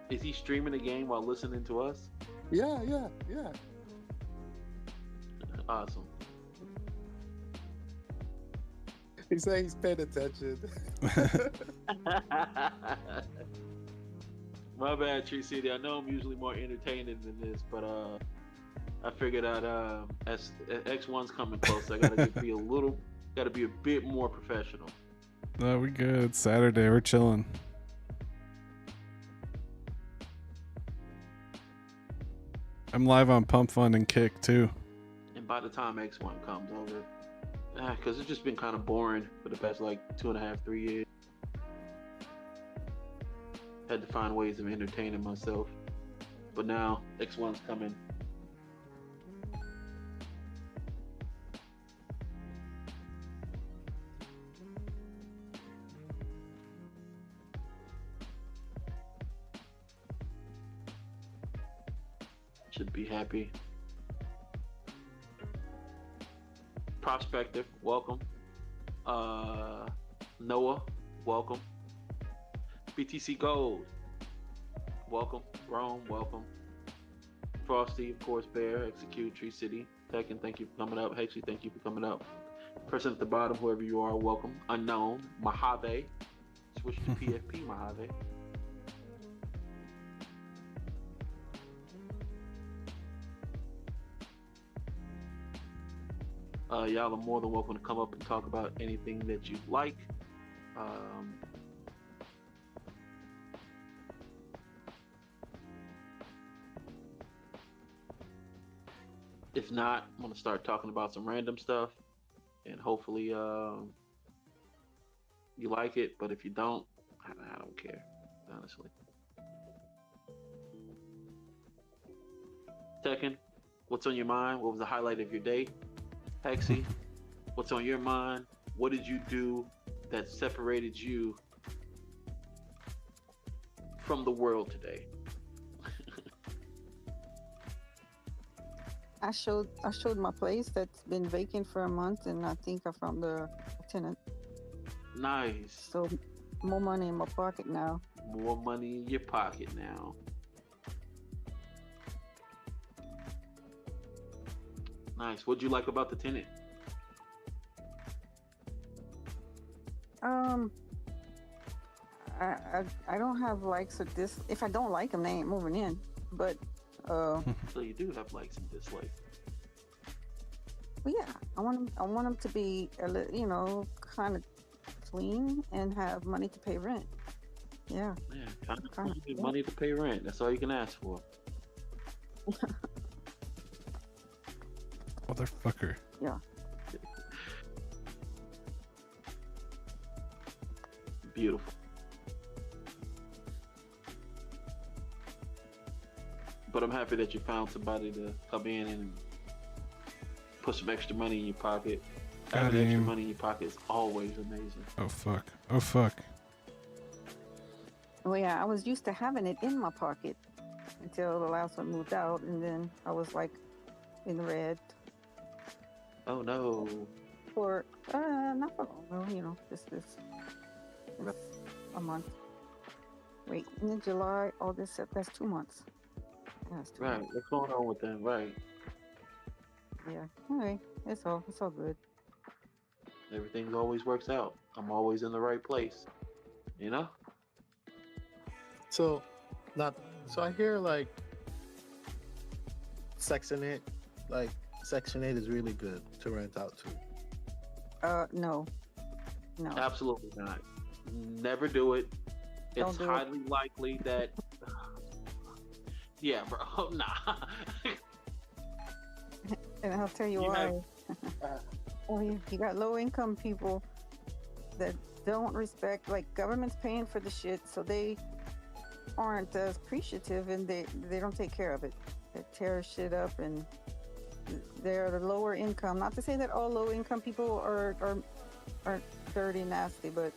Is he streaming the game while listening to us? Yeah. Awesome. He said he's paying attention. My bad, TreeRoot.City. I know I'm usually more entertaining than this, but I figured out as X1's coming close, I gotta be a bit more professional. No, we good. It's Saturday. We're chilling. I'm live on Pump Fun and Kick too. And by the time X1 comes over, because it's just been kind of boring for the past like 2.5, 3 years. Had to find ways of entertaining myself, but now X1's coming. Should be happy. Prospector, welcome. Noah, welcome. BTC Gold, welcome. Rome, welcome. Frosty, of course, Bear, Execute, TreeRoot.City. Tekken, thank you for coming up. Hexy, thank you for coming up. Person at the bottom, whoever you are, welcome. Unknown, Mojave. Switch to PFP, Mojave. Y'all are more than welcome to come up and talk about anything that you like. If not, I'm gonna start talking about some random stuff, and hopefully you like it. But if you don't, I don't care, honestly. Tekken, what's on your mind? What was the highlight of your day? Hexy, what's on your mind? What did you do that separated you from the world today? I showed my place that's been vacant for a month, and I think I found the tenant. Nice. So more money in my pocket now. More money in your pocket now. Nice. What'd you like about the tenant? I don't have likes or dis. If I don't like them, they ain't moving in. But So you do have likes and dislikes. but yeah, I want them to be kind of clean and have money to pay rent. Yeah. Yeah, kind of Kinda, clean, yeah. money to pay rent. That's all you can ask for. Motherfucker. Yeah. Beautiful. But I'm happy that you found somebody to come in and put some extra money in your pocket. Got Having extra him. money in your pocket is always amazing. Oh fuck. Oh fuck. Oh yeah, I was used to having it in my pocket until the last one moved out, and then I was like in the red Oh no. for not for long, well, you know, just a month. Wait, and then July, August, that's 2 months. Yeah, it's 2 Right. months. What's going on with them? Right. Yeah. Anyway, it's all good. Everything always works out. I'm always in the right place. You know? So, so I hear like Section 8, like Section 8 is really good to rent out to. No. Absolutely not. Never do it. Don't It's do it. highly likely that. Yeah, bro. Nah. And I'll tell you You why. Oh, you got low income people that don't respect, like, government's paying for the shit, so they aren't as appreciative, and they don't take care of it. They tear shit up, and they're the lower income. Not to say that all low income people are dirty, nasty, but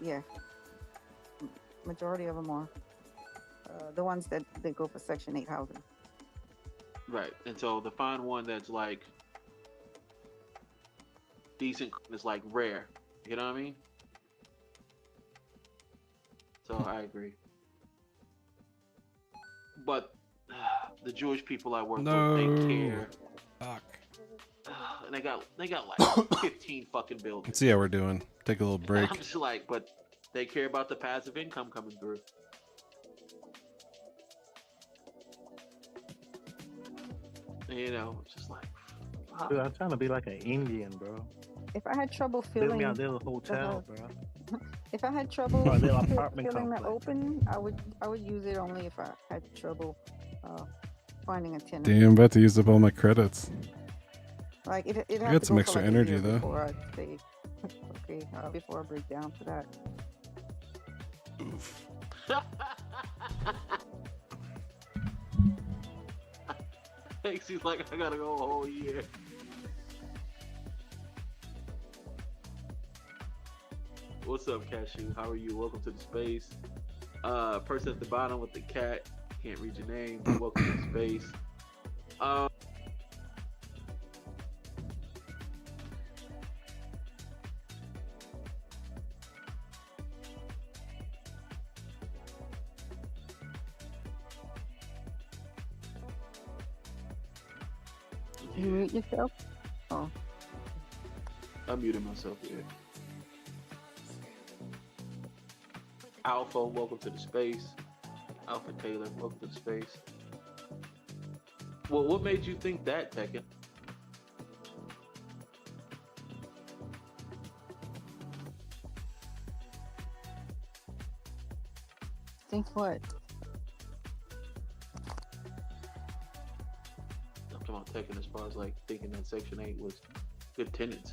yeah, majority of them are the ones that they go for Section 8 housing. Right. And so to find one that's like decent is like rare. You know what I mean? So I agree. But the Jewish people I work with, they care. Fuck. And they got like 15 fucking buildings. Let's see how we're doing. Take a little break. I'm just like, but they care about the passive income coming through. You know, it's just like, fuck. Dude, I'm trying to be like an Indian, bro. If I had trouble Build me filling, a little hotel, bro. if I had trouble Or a little apartment filling that complex. open, I would use it only if I had trouble finding a tenant. Damn, I'm about to use up all my credits. Like it I had got to some go extra for like a energy, year though. Before I say, okay, before I break down for that. Oof. He's like, I gotta go a whole year. What's up, Cashew? How are you? Welcome to the space. Person at the bottom with the cat. Can't read your name. But welcome to the space. You mute yourself? Oh, I muted myself here. Alpha, welcome to the space. Alpha Taylor, welcome to the space. Well, what made you think that, Tekken? think what? I'm talking about Tekken as far as like thinking that Section 8 was good tenants.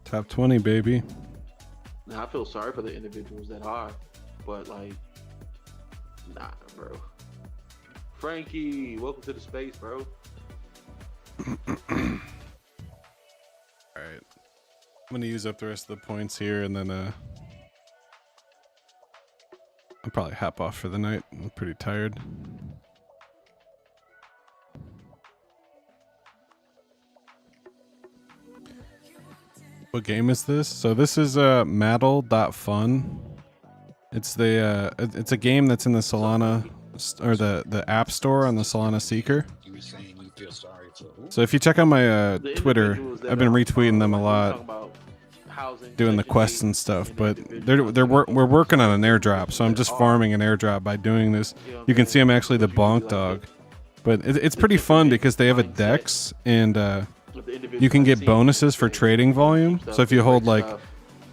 Top 20, baby. Now I feel sorry for the individuals that are, but like, nah, bro. Frankie, welcome to the space, bro. Alright. I'm gonna use up the rest of the points here and then I'll probably hop off for the night. I'm pretty tired. What game is this? So this is MATTLE.FUN. It's the it's a game that's in the Solana or the App Store on the Solana Seeker. You were saying you feel sorry for who? So if you check out my The Twitter, individuals that I've been are, retweeting them a like, lot, talking about housing, doing the Section quests 8, and stuff. and But individuals we're working on an airdrop, so I'm that just are, farming an airdrop by doing this. you know what You can I'm see I'm actually the saying? bonk dog, but it's pretty fun because they have a dex and you can get bonuses for trading volume. So if you hold like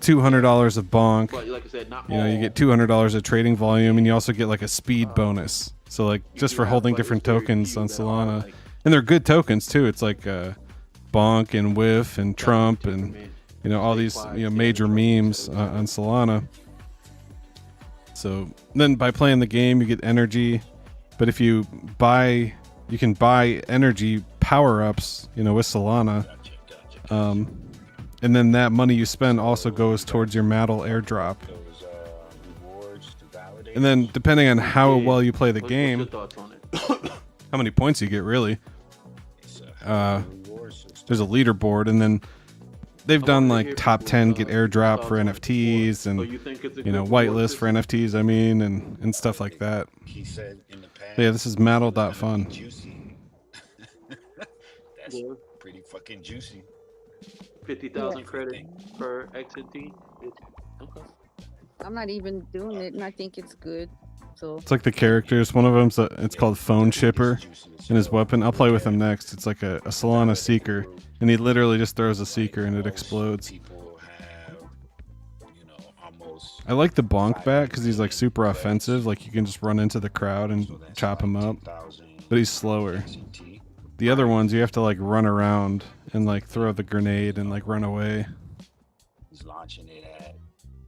$200 of bonk, But like I said, not you know, you all. get $200 of trading volume, and you also get like a speed bonus. So like You just do for have, holding but it's different very tokens few on that are, Solana, like, and they're good tokens too. It's like bonk and whiff and Trump and temperament, you know all these statewide, major standard memes tokens. on Solana. So then by playing the game, you get energy. But if you can buy energy power-ups, you know, with Solana. And then that money you spend also goes towards your Mattle airdrop. And then depending on how well you play the What's your game, thoughts on it? how many points you get really. There's a leaderboard, and then they've done like top 10 get airdrop for NFTs, and you know, whitelist for NFTs, I mean, and stuff like that. He said in the past, But yeah, this is MATTLE.FUN. juicy. That's pretty fucking juicy. 50,000 credits per XEN. Okay. I'm not even doing it, and I think it's good. So It's like the characters. One of them's it's called Phone Shipper, and his weapon. I'll play with him next. It's like a Solana Seeker, and he literally just throws a Seeker and it explodes. People have, you know, almost. I like the bonk bat because he's like super offensive. Like you can just run into the crowd and chop him up, but he's slower. The other ones you have to like run around and like throw the grenade and like run away. He's launching it at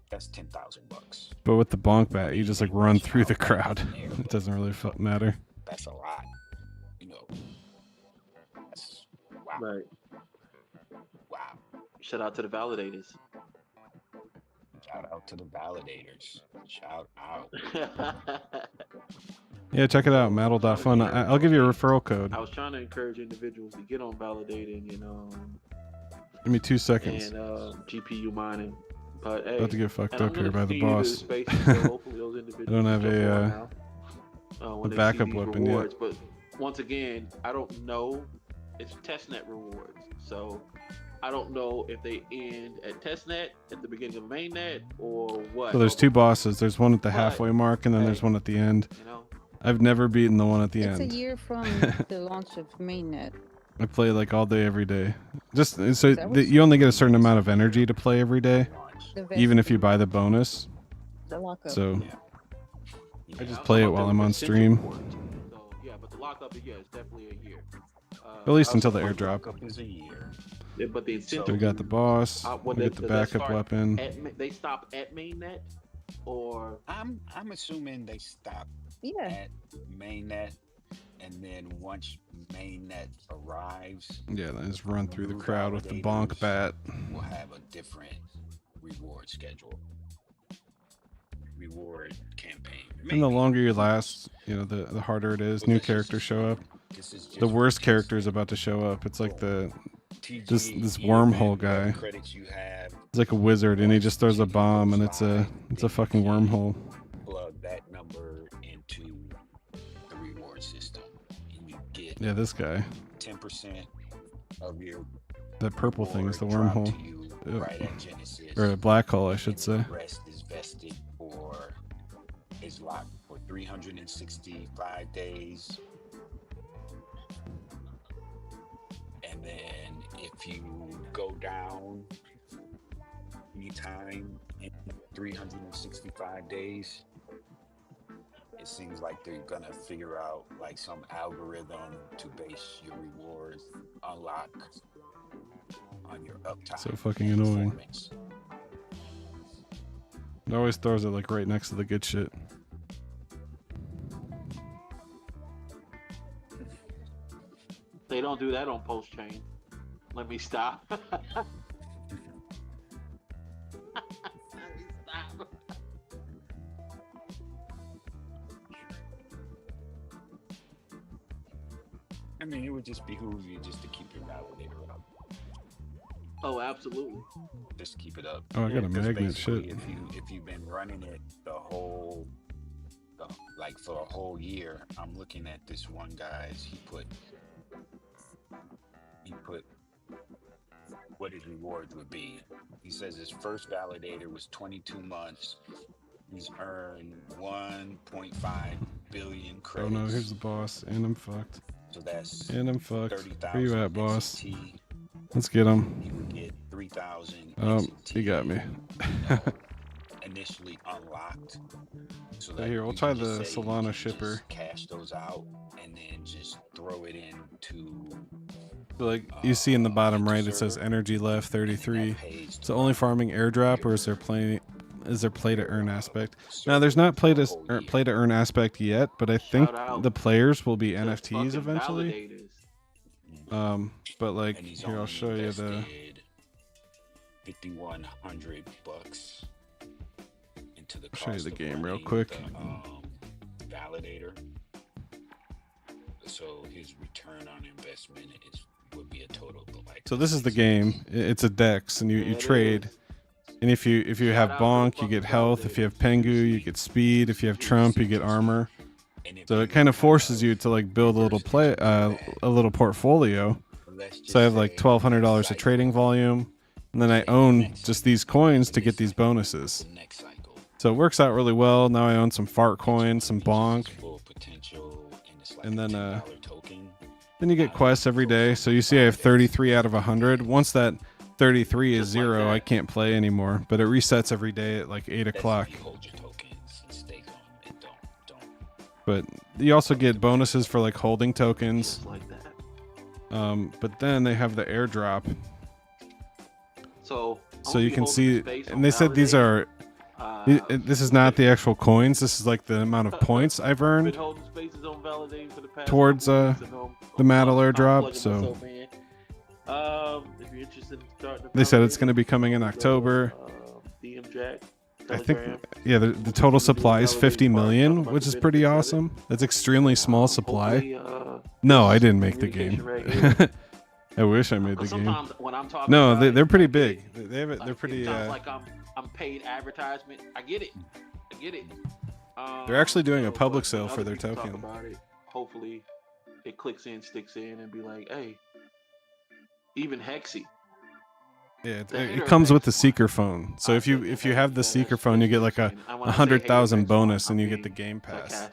that's $10,000. But with the bonk bat, you just like run through the crowd. It doesn't really matter. That's a lot, you know. That's wow. Right. Wow. Shout out to the validators. Shout out to the validators. Shout out. Yeah, check it out, MATTLE.FUN. I'll give you a referral code. I was trying to encourage individuals to get on validating, you know, Give me 2 seconds. and GPU mining. But hey, About to get fucked and I'm up here gonna by the continue to boss. space, so hopefully those individuals I don't have jump a, on now, when they see backup these weapon yet. rewards. But once again, I don't know. It's testnet rewards, so I don't know if they end at testnet at the beginning of mainnet or what. So there's 2 bosses. There's one at the But, halfway mark, and then there's one at the end. You know, I've never beaten the one at the it's end. a year from the launch of mainnet. I play like all day, every day. Just so That was- you only get a certain amount of energy to play every day, The even if you vesting, buy the bonus. the lockup. So I yeah, just I'm play it talking while about I'm the on essential stream. rewards. So yeah, but the lockup, yeah, it's definitely a year. At least until the Also, airdrop. lockup is a year. Yeah, but the So essential we got the boss. when We they- get the does that backup start weapon. they stop at mainnet, or I'm assuming they stop Yeah, at mainnet, and then once mainnet arrives, Yeah, then just run through the new crowd with the bonk validators bat. we'll have a different reward schedule, reward campaign. And the Maybe. longer you last, you know, the harder it is. New characters show up. This is The just worst character is about to show up. It's like this TG, wormhole even guy. credits you have, It's like a wizard, and he just throws a bomb, and it's a fucking wormhole. plug that number into the reward system, and you get Yeah, this guy. 10% of your That purple thing is the reward dropped wormhole, to you Yep. right at Genesis. or a black hole, I should And say. the rest is vested or is locked for 365 days. And then if you go down anytime in 365 days, it seems like they're gonna figure out like some algorithm to base your rewards unlock on your uptime. So fucking and annoying. performance. It always throws it like right next to the good shit. they don't do that on post chain. Let me stop. Let me stop. I mean, it would just behoove you just to keep your validator up. Oh, absolutely. Just keep it up. Oh, I got a 'Cause magnet. basically, Shit. If you've been running it like for a whole year, I'm looking at this one guy's. He put what his rewards would be. He says his first validator was 22 months. He's earned 1.5 billion Oh credits. no, here's the boss, and I'm fucked. So that's And I'm fucked. 30,000. Where you at, boss? XT. Let's get him. He would get 3,000. He got me. Initially unlocked. So So that here, we'll you try can just the say you Solana can shipper. just cash those out and then just throw it into So like you see in the bottom right, it says energy left 33. So only farming airdrop, or is there is there play to earn aspect? Now there's not play to earn aspect yet, but I think Shout out the players will be to NFTs fucking eventually. validators. But like And he's here, I'll only show you the. invested $5,100 into the I'll show you cost the of game real running quick. the validator. So his return on investment would be a total of like. So this is the game. It's a dex, and you trade. And if you have bonk, you get health. If you have pengu, you get speed. If you have trump, you get armor. So it kind of forces you to like build a little a little portfolio. So I have like $1,200 of trading volume, and then I own just these coins to get these bonuses. So it works out really well. Now I own some fart coins, some bonk, and then you get quests every day. So you see I have 33 out of 100. Once that 33 is 0, I can't play anymore, but it resets every day at like 8 o'clock. But you also get bonuses for like holding tokens. But then they have the airdrop. So you can see, and they said these are, this is not the actual coins. This is like the amount of points I've earned towards the Mattle airdrop. So if you're interested in starting they said it's going to be coming in October. I think, yeah, the total supply is 50 million, which is pretty awesome. That's extremely small supply. No, I didn't make the game. I wish I made the game. When I'm talking No, about they're pretty big. They have it. They're pretty. Like I'm paid advertisement. I get it. They're actually doing a public sale for their token. Hopefully, it clicks in, sticks in, and be like, hey, even Hexy. Yeah, it comes with the SEEKER phone. So if you have the SEEKER phone, you get like a 100,000 bonus, and you get the Game Pass.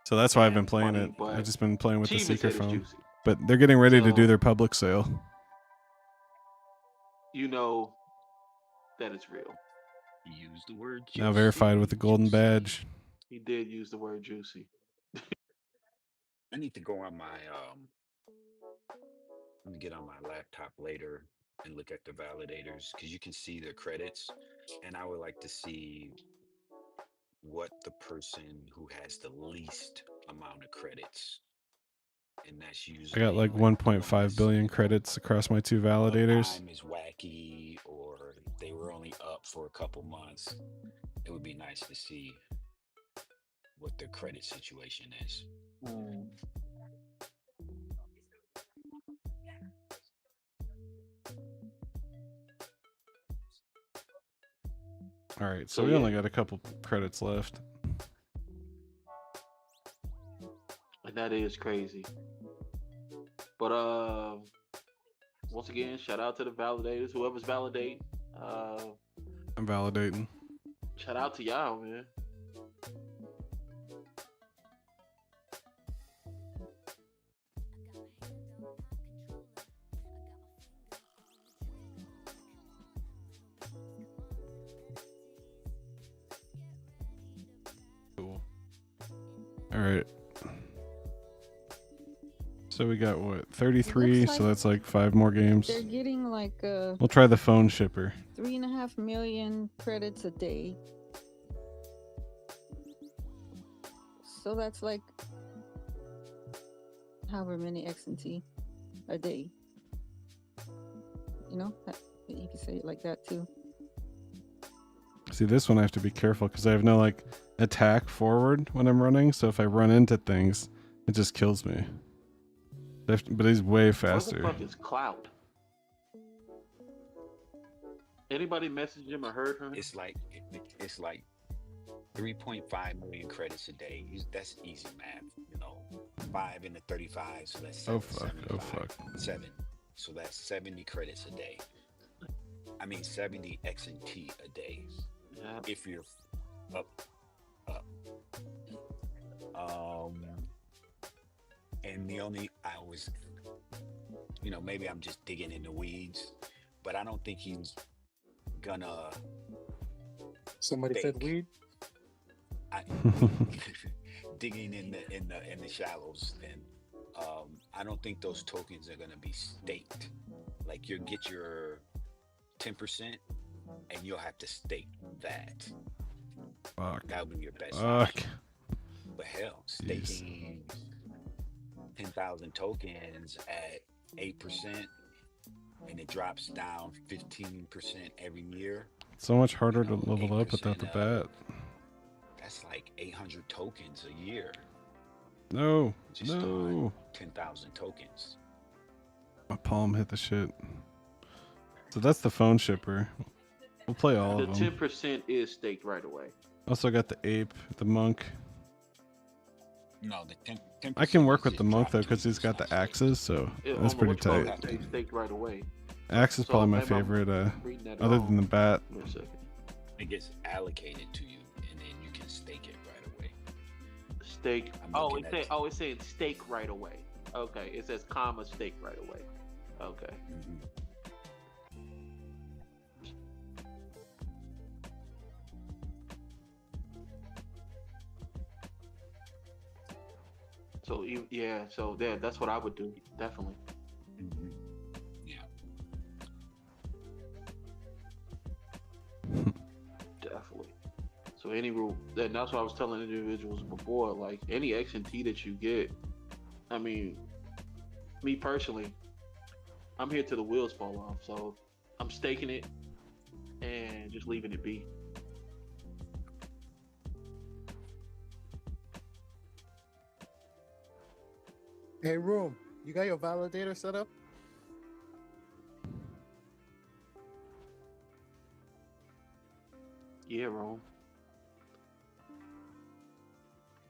So that's why I've been playing it. I've just been playing with the SEEKER phone. But they're getting ready to do their public sale. You know that it's real. He used the word juicy. Now verified with the golden badge. He did use the word juicy. I need to go on my let me get on my laptop later and look at the validators, because you can see the credits, and I would like to see what the person who has the least amount of credits, and that's usually I got like 1.5 billion credits across my 2 validators. Time is wacky, or they were only up for a couple months. It would be nice to see what their credit situation is. All right, so we only got a couple credits left. And that is crazy. But once again, shout out to the validators, whoever's validating. I'm validating. Shout out to y'all, man. Cool. All right. So we got what, 33? So that's like 5 more games. They're getting like we'll try the phone shipper. 3.5 million credits a day. So that's like however many XNT a day. You know, you can say it like that too. See, this one I have to be careful because I have no like attack forward when I'm running. So if I run into things, it just kills me. But he's way faster. What the fuck is Cloud? Anybody messaged him or heard him? It's like 3.5 million credits a day. That's easy math, you know. 5 into 35, so that's 7, 7. So that's 70 credits a day. I mean 70 XNT a day. Yeah. If you're up. And the only, maybe I'm just digging in the weeds, but I don't think he's gonna. Somebody said weed. Digging in the shallows, and I don't think those tokens are gonna be staked. Like you get your 10%, and you'll have to stake that. Fuck. That would be your best Fuck. option. But hell, Jeez. staking 10,000 tokens at 8%, and it drops down 15% every year. So much harder You know, to level up without 8% the up. bat. That's like 800 tokens a year. No. Just No. on 10,000 tokens. My palm hit the shit. So that's the phone shipper. We'll play all The of them. 10% is staked right away. Also got the ape, the monk. No, the 10%. I can work with just the monk dropped though because he's got 20% the stake. axes, so It, that's on the pretty what you call tight. it, it's staked right away. Axe is So probably my maybe I'm favorite, reading that other wrong. than the bat. Wait a second. It gets allocated to you, and then you can stake it right away. Stake. I'm Oh, looking at- it's saying stake right away. Okay, it says comma stake right away. Okay. Mhm. So yeah, so yeah, that's what I would do. Definitely. Mhm. Yeah. Definitely. So any rule, and that's what I was telling individuals before. Like any XNT that you get, I mean, me personally, I'm here till the wheels fall off. So I'm staking it and just leaving it be. Hey, Room, you got your validator set up? Yeah, Rome.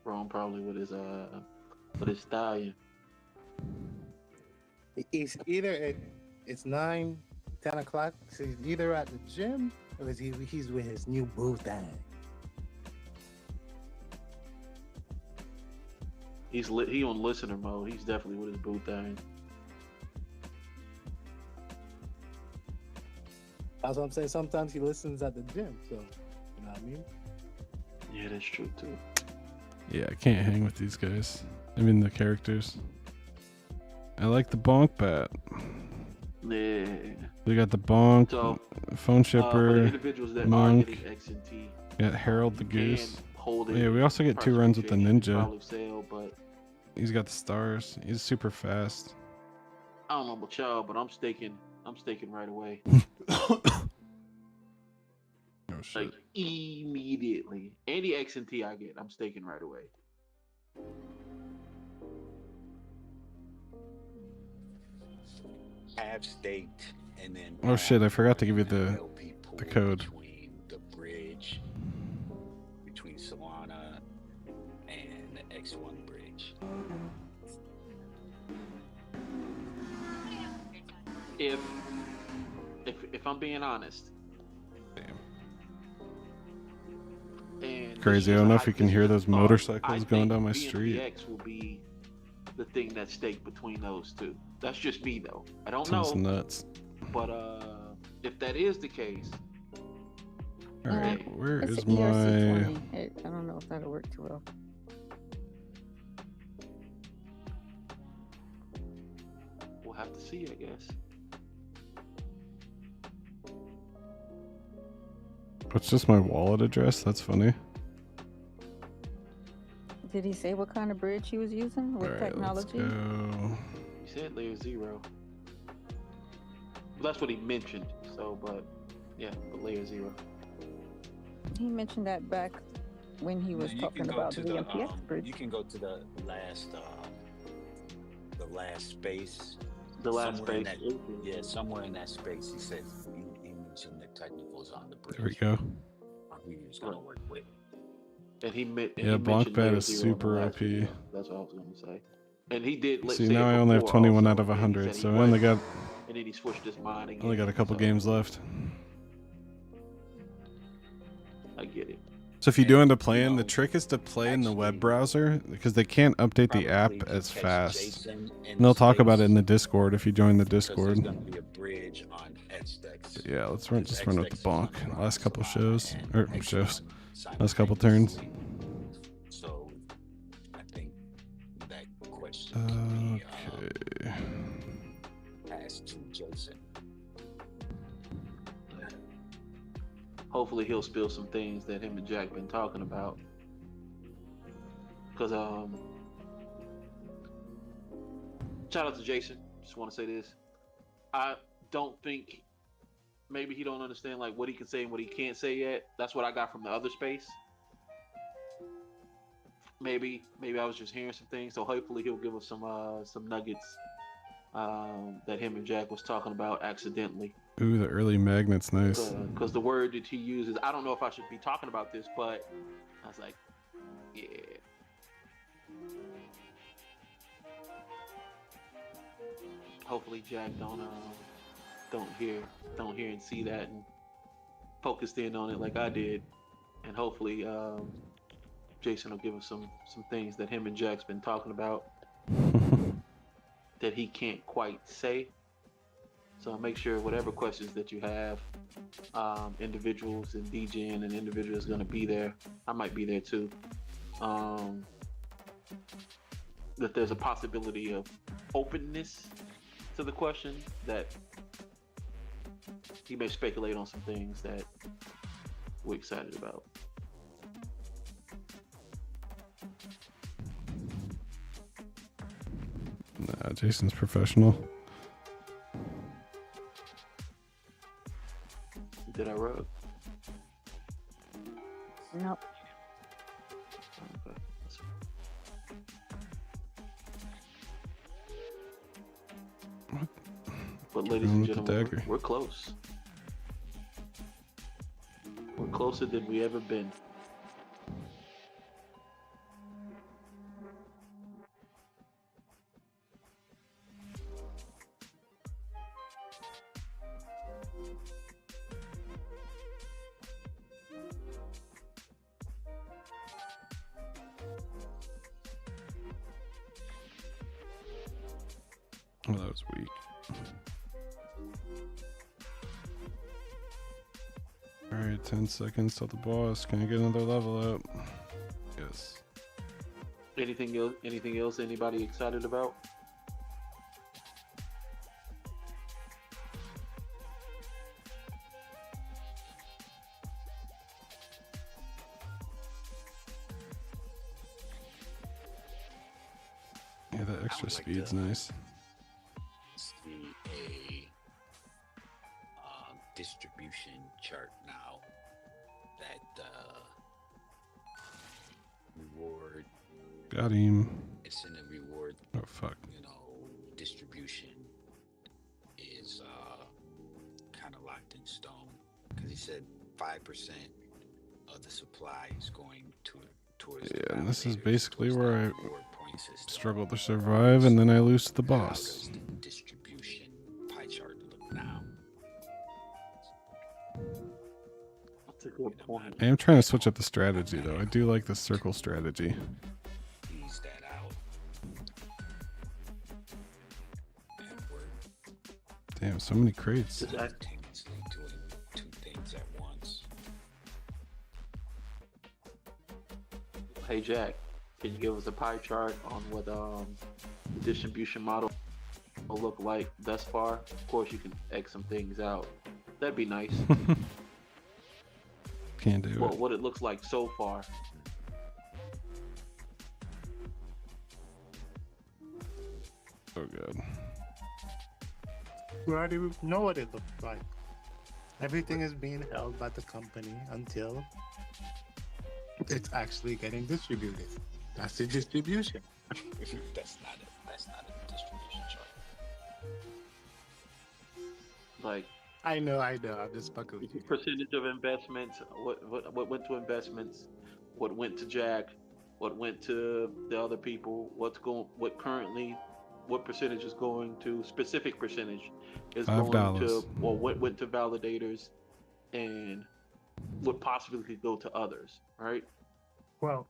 Rome probably with his stallion. It's either it's 9, 10 o'clock. So he's either at the gym or he's with his new boo thing. He on listener mode. He's definitely with his boo thing. That's what I'm saying. Sometimes he listens at the gym. So, you know what I mean? Yeah, that's true too. Yeah, I can't hang with these guys. I mean the characters. I like the bonk bat. Yeah. We got the bonk, So phone for the shipper, individuals that monk. are getting XNT, got Harold the you Goose. can hold it. Yeah, we also get 2 runs with the ninja. Probably sell, but He's got the stars. He's super fast. I don't know about y'all, but I'm staking right away. Oh shit. Like immediately. Any XNT I get, I'm staking right away. Have staked, and then. Oh shit, I forgot to give you the LP pool code. between the bridge between Solana and the X1 bridge. If I'm being honest. Damn. And this Crazy. I is don't a know if you can hear those hypothetical thought. motorcycles I going think down my street. BNPX will be the thing that's staked between those two. That's just me though. I don't Sounds know, nuts. but if that is the case, All right, where It's is an my? ERC20. I don't know if that'll work too well. we'll have to see, I guess. It's just my wallet address. That's funny. Did he say what kind of bridge he was using? What All right, let's technology? go. He said layer 0. Well, that's what he mentioned. So, but yeah, the layer 0. He mentioned that back when he was You talking can go about to the MPX bridge. You can go to the last space. The last Somewhere in space. that- Yeah, somewhere in that space, he said he mentioned the technicals on the bridge. There we go. On who he was gonna work with. And he meant. Yeah, Blanc Bat is super OP. That's what I was gonna say. And he did. See, say now it I only have before 21 also, out of and he 100, said so he I only got wasn't, and then he switched his mind again. only got a couple so games left. I get it. So if you do end up playing, the know, trick is to play in the web actually, browser because they can't update the app Probably as catch fast. Jason in And they'll talk about it in the space, Discord if you join the because Discord. There's gonna be a bridge on XDex. Yeah, let's run just run with the XDex is on bonk. the Last couple Solana shows and or X1 shows. Last couple simultaneously. turns. So I think that question can be Okay. asked to Jason. hopefully he'll spill some things that him and Jack been talking about. Because shout out to Jason. Just want to say this. I don't think maybe he don't understand like what he can say and what he can't say yet. That's what I got from the other space. Maybe I was just hearing some things. So hopefully he'll give us some nuggets that him and Jack was talking about accidentally. Ooh, the early magnet's nice. Because the word that he uses, I don't know if I should be talking about this, but I was like, yeah. Hopefully Jack don't hear and see that and focused in on it like I did, and hopefully Jason will give us some things that him and Jack's been talking about that he can't quite say. So make sure whatever questions that you have, individuals and DJing and individuals going to be there. I might be there too. That there's a possibility of openness to the question, that he may speculate on some things that we're excited about. Nah, Jason's professional. Did I rub? Nope. Okay. But ladies and gentlemen, we're close. We're closer than we ever been. Oh, that was weak. Alright, 10 seconds till the boss. Can I get another level up? Yes. Anything else? Anything else? Anybody excited about? Yeah, that extra would like speed's to- nice. See a distribution chart now that reward, Got him. it's in the reward, Oh, fuck. distribution is kind of locked in stone, because he said 5% of the supply is going towards the Yeah, and this is validators, basically towards where the I reward point system. struggle to survive, and then I lose to the How boss. does the distribution pie chart look now? That's a good point. I am trying to switch up the strategy, though. I do like the circle strategy. Ease that out. And we're Damn, so many crates. Is that- simultaneously doing two things at once. Hey Jack, can you give us a pie chart on what the distribution model will look like thus far? Of course, you can X some things out. That'd be nice. Can't do Well, it. what it looks like so far. Oh, God. We already know what it looks like. Everything is being held by the company until it's actually getting distributed. That's the distribution. That's not a distribution chart. Like I know. I'm just fucking with you. percentage of investments, what went to investments, what went to Jack, what went to the other people, what percentage is going to, specific percentage is going $5. to, or what went to validators, and what possibly could go to others, right? Well,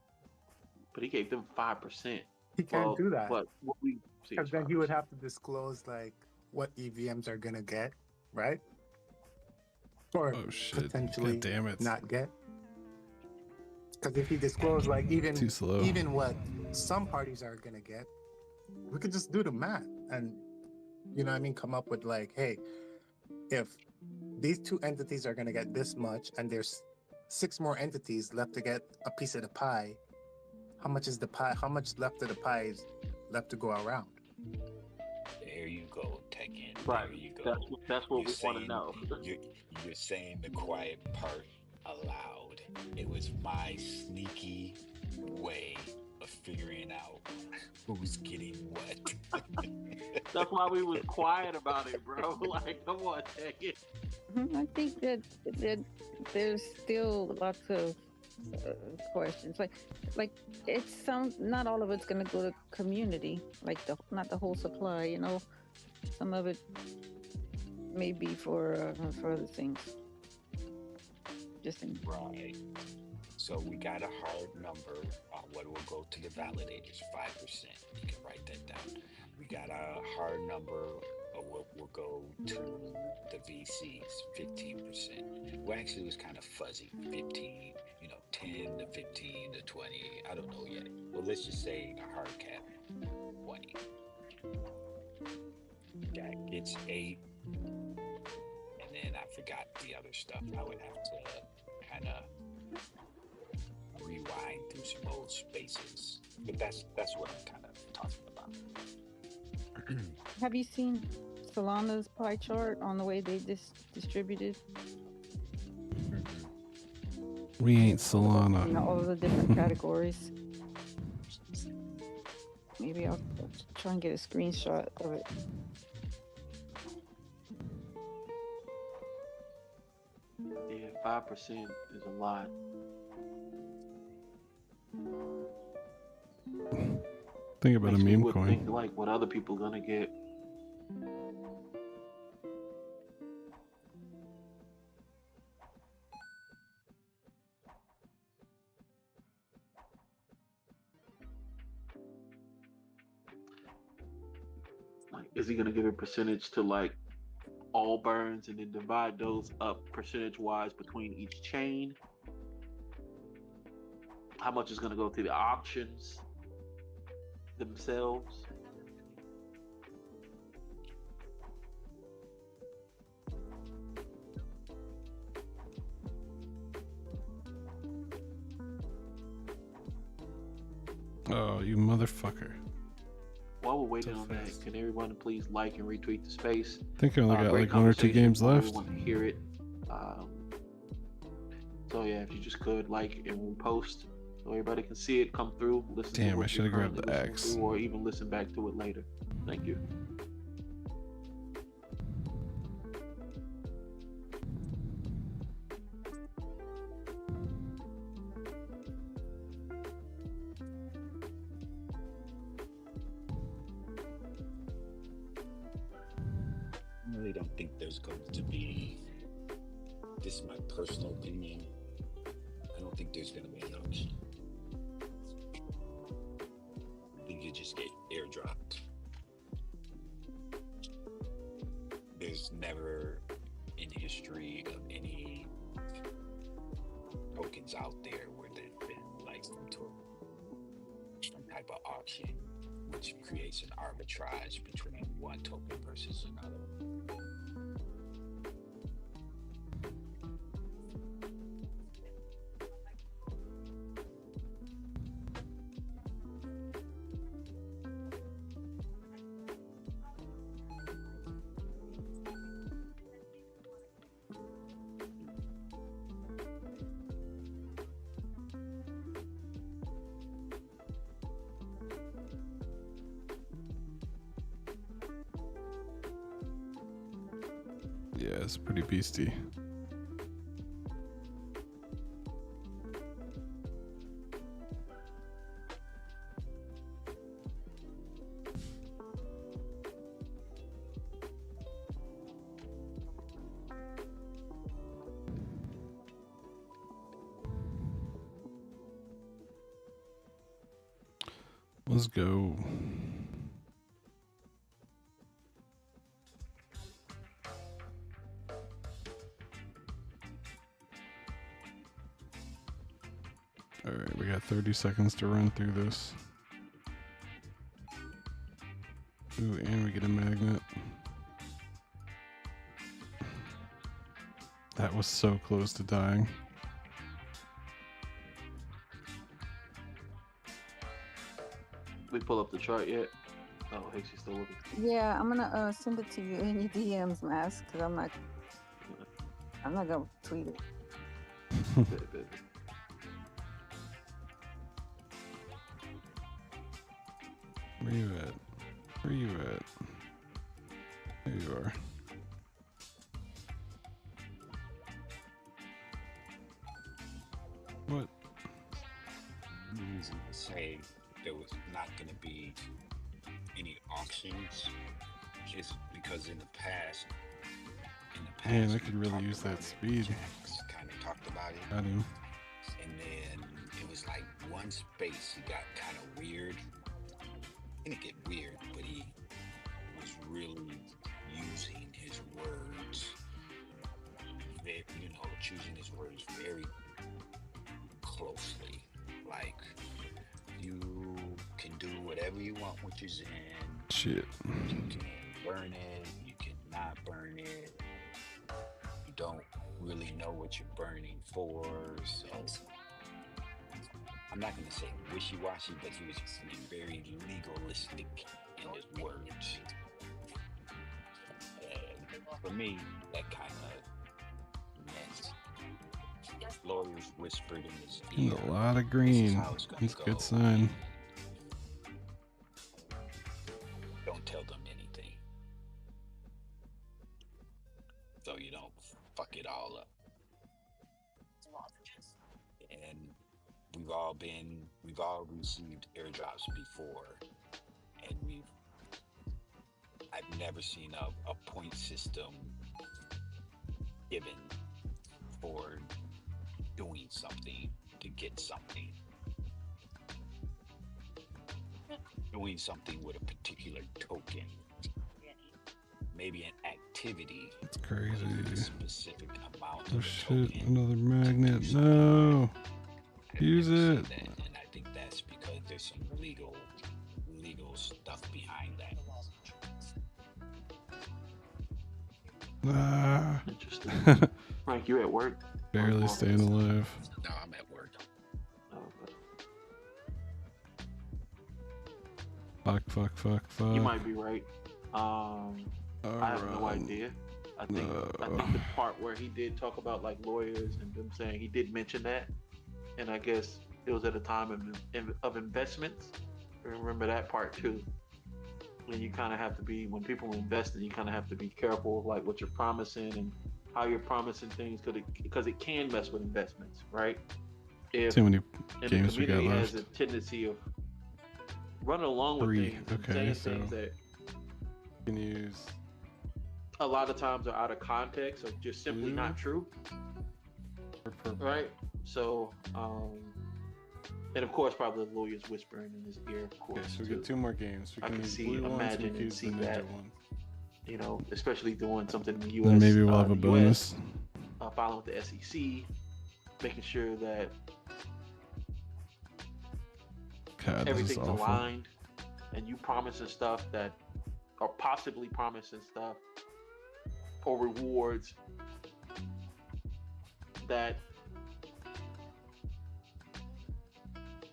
But he gave them 5%. he can't do that But what we see because is then he would 5%. have to disclose like what EVMs are gonna get, right? Or Oh, shit. potentially God damn it. not get. Because if he disclosed like Too slow. even what some parties are gonna get, we could just do the math and, you know what I mean, come up with like, hey, if these two entities are going to get this much, and there's 6 more entities left to get a piece of the pie. How much is the pie? How much left of the pie is left to go around? There you go, Tekken. Right. There you go. That's what You're we want to saying know. you're saying the quiet part aloud. It was my sneaky way of figuring out who's getting what. That's why we was quiet about it, bro. Like, come on, take it. I think that there's still lots of questions. Like it sounds not all of it's gonna go to community. Like not the whole supply. You know, some of it may be for other things. Just in Right. So we got a hard number on what will go to the validators, 5%. You can write that down. We got a hard number of what will go to the VCs, 15%. Well, actually, it was kind of fuzzy, 15, 10 to 15 to 20. I don't know yet. Well, let's just say a hard cap, 20. That gets 8. And then I forgot the other stuff. I would have to kind of rewind through some old spaces, but that's what I'm kind of talking about. Have you seen Solana's pie chart on the way they distributed? We ain't Solana. You know, all of the different categories. Maybe I'll try and get a screenshot of it. Yeah, 5% is a lot. Think about Makes a me meme would coin. think like what other people gonna get. Like, is he gonna give a percentage to like all burns and then divide those up percentage wise between each chain? How much is gonna go to the auctions themselves? Oh, you motherfucker. While we're waiting So on fast. that, can everyone please like and retweet the space? I think I only got Great like 1 or 2 conversation. games I left. really want to hear it. So yeah, if you just could like and repost so everybody can see it come through. Listen to Damn, what I should you're have grabbed currently the listening X. to, or even listen back to it later. Thank you. I really don't think there's going to be, this is my personal opinion, I don't think there's going to be an auction. I think you just get airdropped. There's never in history of any tokens out there where there's been like some type of auction, which creates an arbitrage between one token versus another. Yeah, it's pretty beastie. Let's go. All right, we got 30 seconds to run through this. Ooh, and we get a magnet. That was so close to dying. We pull up the chart yet? Oh, hey, she's still looking. Yeah, I'm gonna send it to you in your DMs, Mask, because I'm not gonna tweet it. Good, good. Where you at? Where you at? There you are. What? Easy to say there was not going to be any auctions, just because in the past, Man, I could really use that speed. Kind of talked about it, Got him. and then it was like one space he got kind of weird. Didn't get weird, but he was really using his words, choosing his words very closely. Like, you can do whatever you want with your Zen. Shit. You can burn it, you cannot burn it. You don't really know what you're burning for, so I'm not going to say wishy-washy, but he was just being very legalistic in his words. And for me, that kind of meant lawyers whispered in his ear. A lot of green. That's a good sign. Don't tell them anything, so you don't fuck it all up. And we've all received airdrops before, and I've never seen a point system given for doing something to get something. Doing something with a particular token, maybe an activity. That's crazy. With a specific amount Oh of shit, token. another magnet. No. I've Use never it. seen that, and I think that's because there's some legal stuff behind that. Ah. Interesting. Frank, you at work? Barely staying alive. No, I'm at work. Oh, Fuck, fuck, fuck, fuck. you might be right. I have no idea. I think the part where he did talk about like lawyers and them saying he did mention that, and I guess it was at a time of investments. Remember that part too. And you kind of have to be, when people invest in, you kind of have to be careful of like what you're promising and how you're promising things, because it can mess with investments, right? If Too many and games the we got community left. has a tendency of running along with 3. things and Okay, saying so things that you can use a lot of times are out of context or just simply not true, right? So, and of course, probably the lawyer's whispering in his ear, of course. Okay, so we too. get 2 more games. We I can can use see, blue ones, we imagine, can and use see the ninja that. one. You know, especially doing something in the U.S. Then maybe we'll have a the bonus. US, following with the SEC, making sure that God, this is everything's awful. aligned, and you promising stuff that, or possibly promising stuff, or rewards that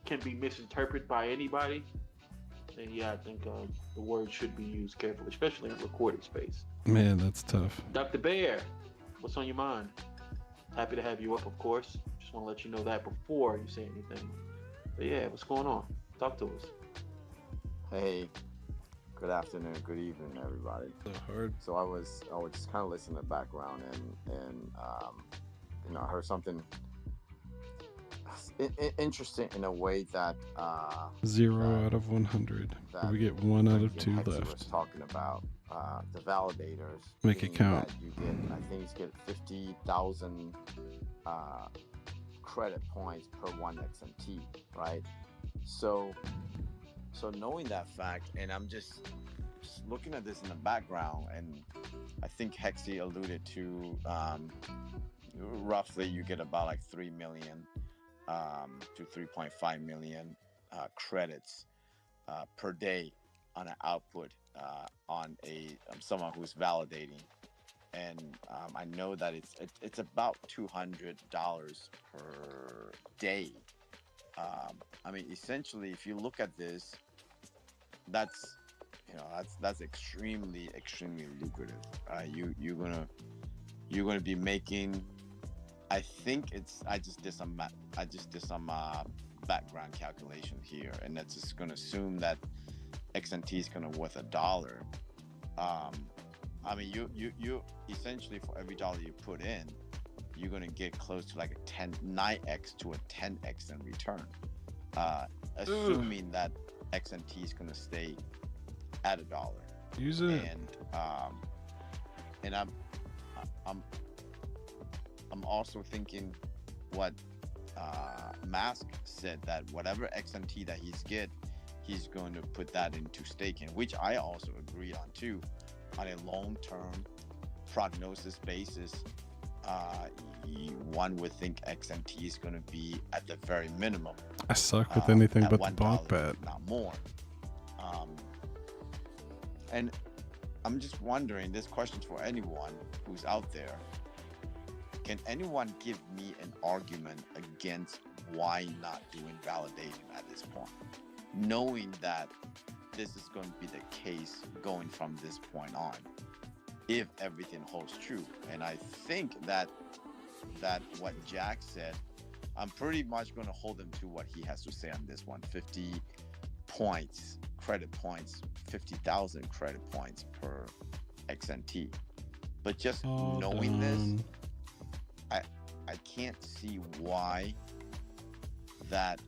can be misinterpreted by anybody. And yeah, I think the word should be used carefully, especially in a recorded space. Man, that's tough. Dr. Bear, what's on your mind? Happy to have you up, of course. Just want to let you know that before you say anything. But yeah, what's going on? Talk to us. Hey, good afternoon, good evening, everybody. So hard. So I was just kind of listening in the background, and I heard something interesting in a way that 0 out of 100. that We get 1 out of Frankie 2 and Hexy left. was talking about the validators. Make it being count. that you get, I think you get 50,000 credit points per 1 XMT, right? So knowing that fact, and I'm just looking at this in the background, and I think Hexy alluded to roughly you get about like 3 million to 3.5 million credits per day on an output on someone who's validating and I know that it's about $200 per day. I mean, essentially, if you look at this, that's that's extremely lucrative. You're gonna be making. I think it's. I just did some background calculation here, and that's just gonna assume that XNT is gonna worth $1. I mean, you essentially for every dollar you put in, you're gonna get close to like a 9x to a 10x in return, assuming that XNT is gonna stay at $1. Use it. And I'm also thinking what Mask said, that whatever XNT that he's going to put that into staking, which I also agree on too. On a long-term prognosis basis, one would think XNT is going to be at the very minimum. I suck with anything at but the $1, block bet. not more. And I'm just wondering, this question's for anyone who's out there. Can anyone give me an argument against why not doing validation at this point, knowing that this is going to be the case going from this point on, if everything holds true? And I think that what Jack said, I'm pretty much going to hold him to what he has to say on this one. 50 points, credit points, 50,000 credit points per XNT. But just knowing this, I can't see why that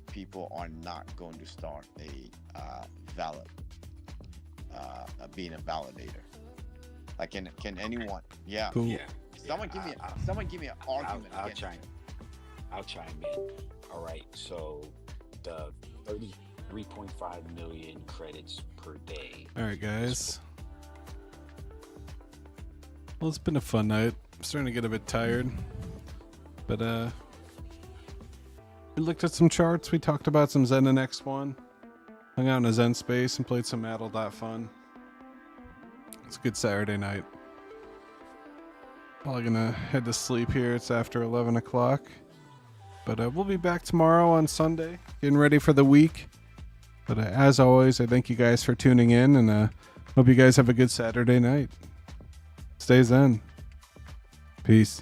people are not going to start being a validator. Like, can anyone? Yeah. Cool. Yeah. Someone give me an argument. I'll chime in. All right. So the 33.5 million credits per day. All right, guys. Well, it's been a fun night. I'm starting to get a bit tired, but we looked at some charts. We talked about some Zen and X1. Hung out in a Zen space and played some MATTLE.FUN. It's a good Saturday night. Probably gonna head to sleep here. It's after 11 o'clock. But we'll be back tomorrow on Sunday, getting ready for the week. But as always, I thank you guys for tuning in, and hope you guys have a good Saturday night. Stay Zen. Peace.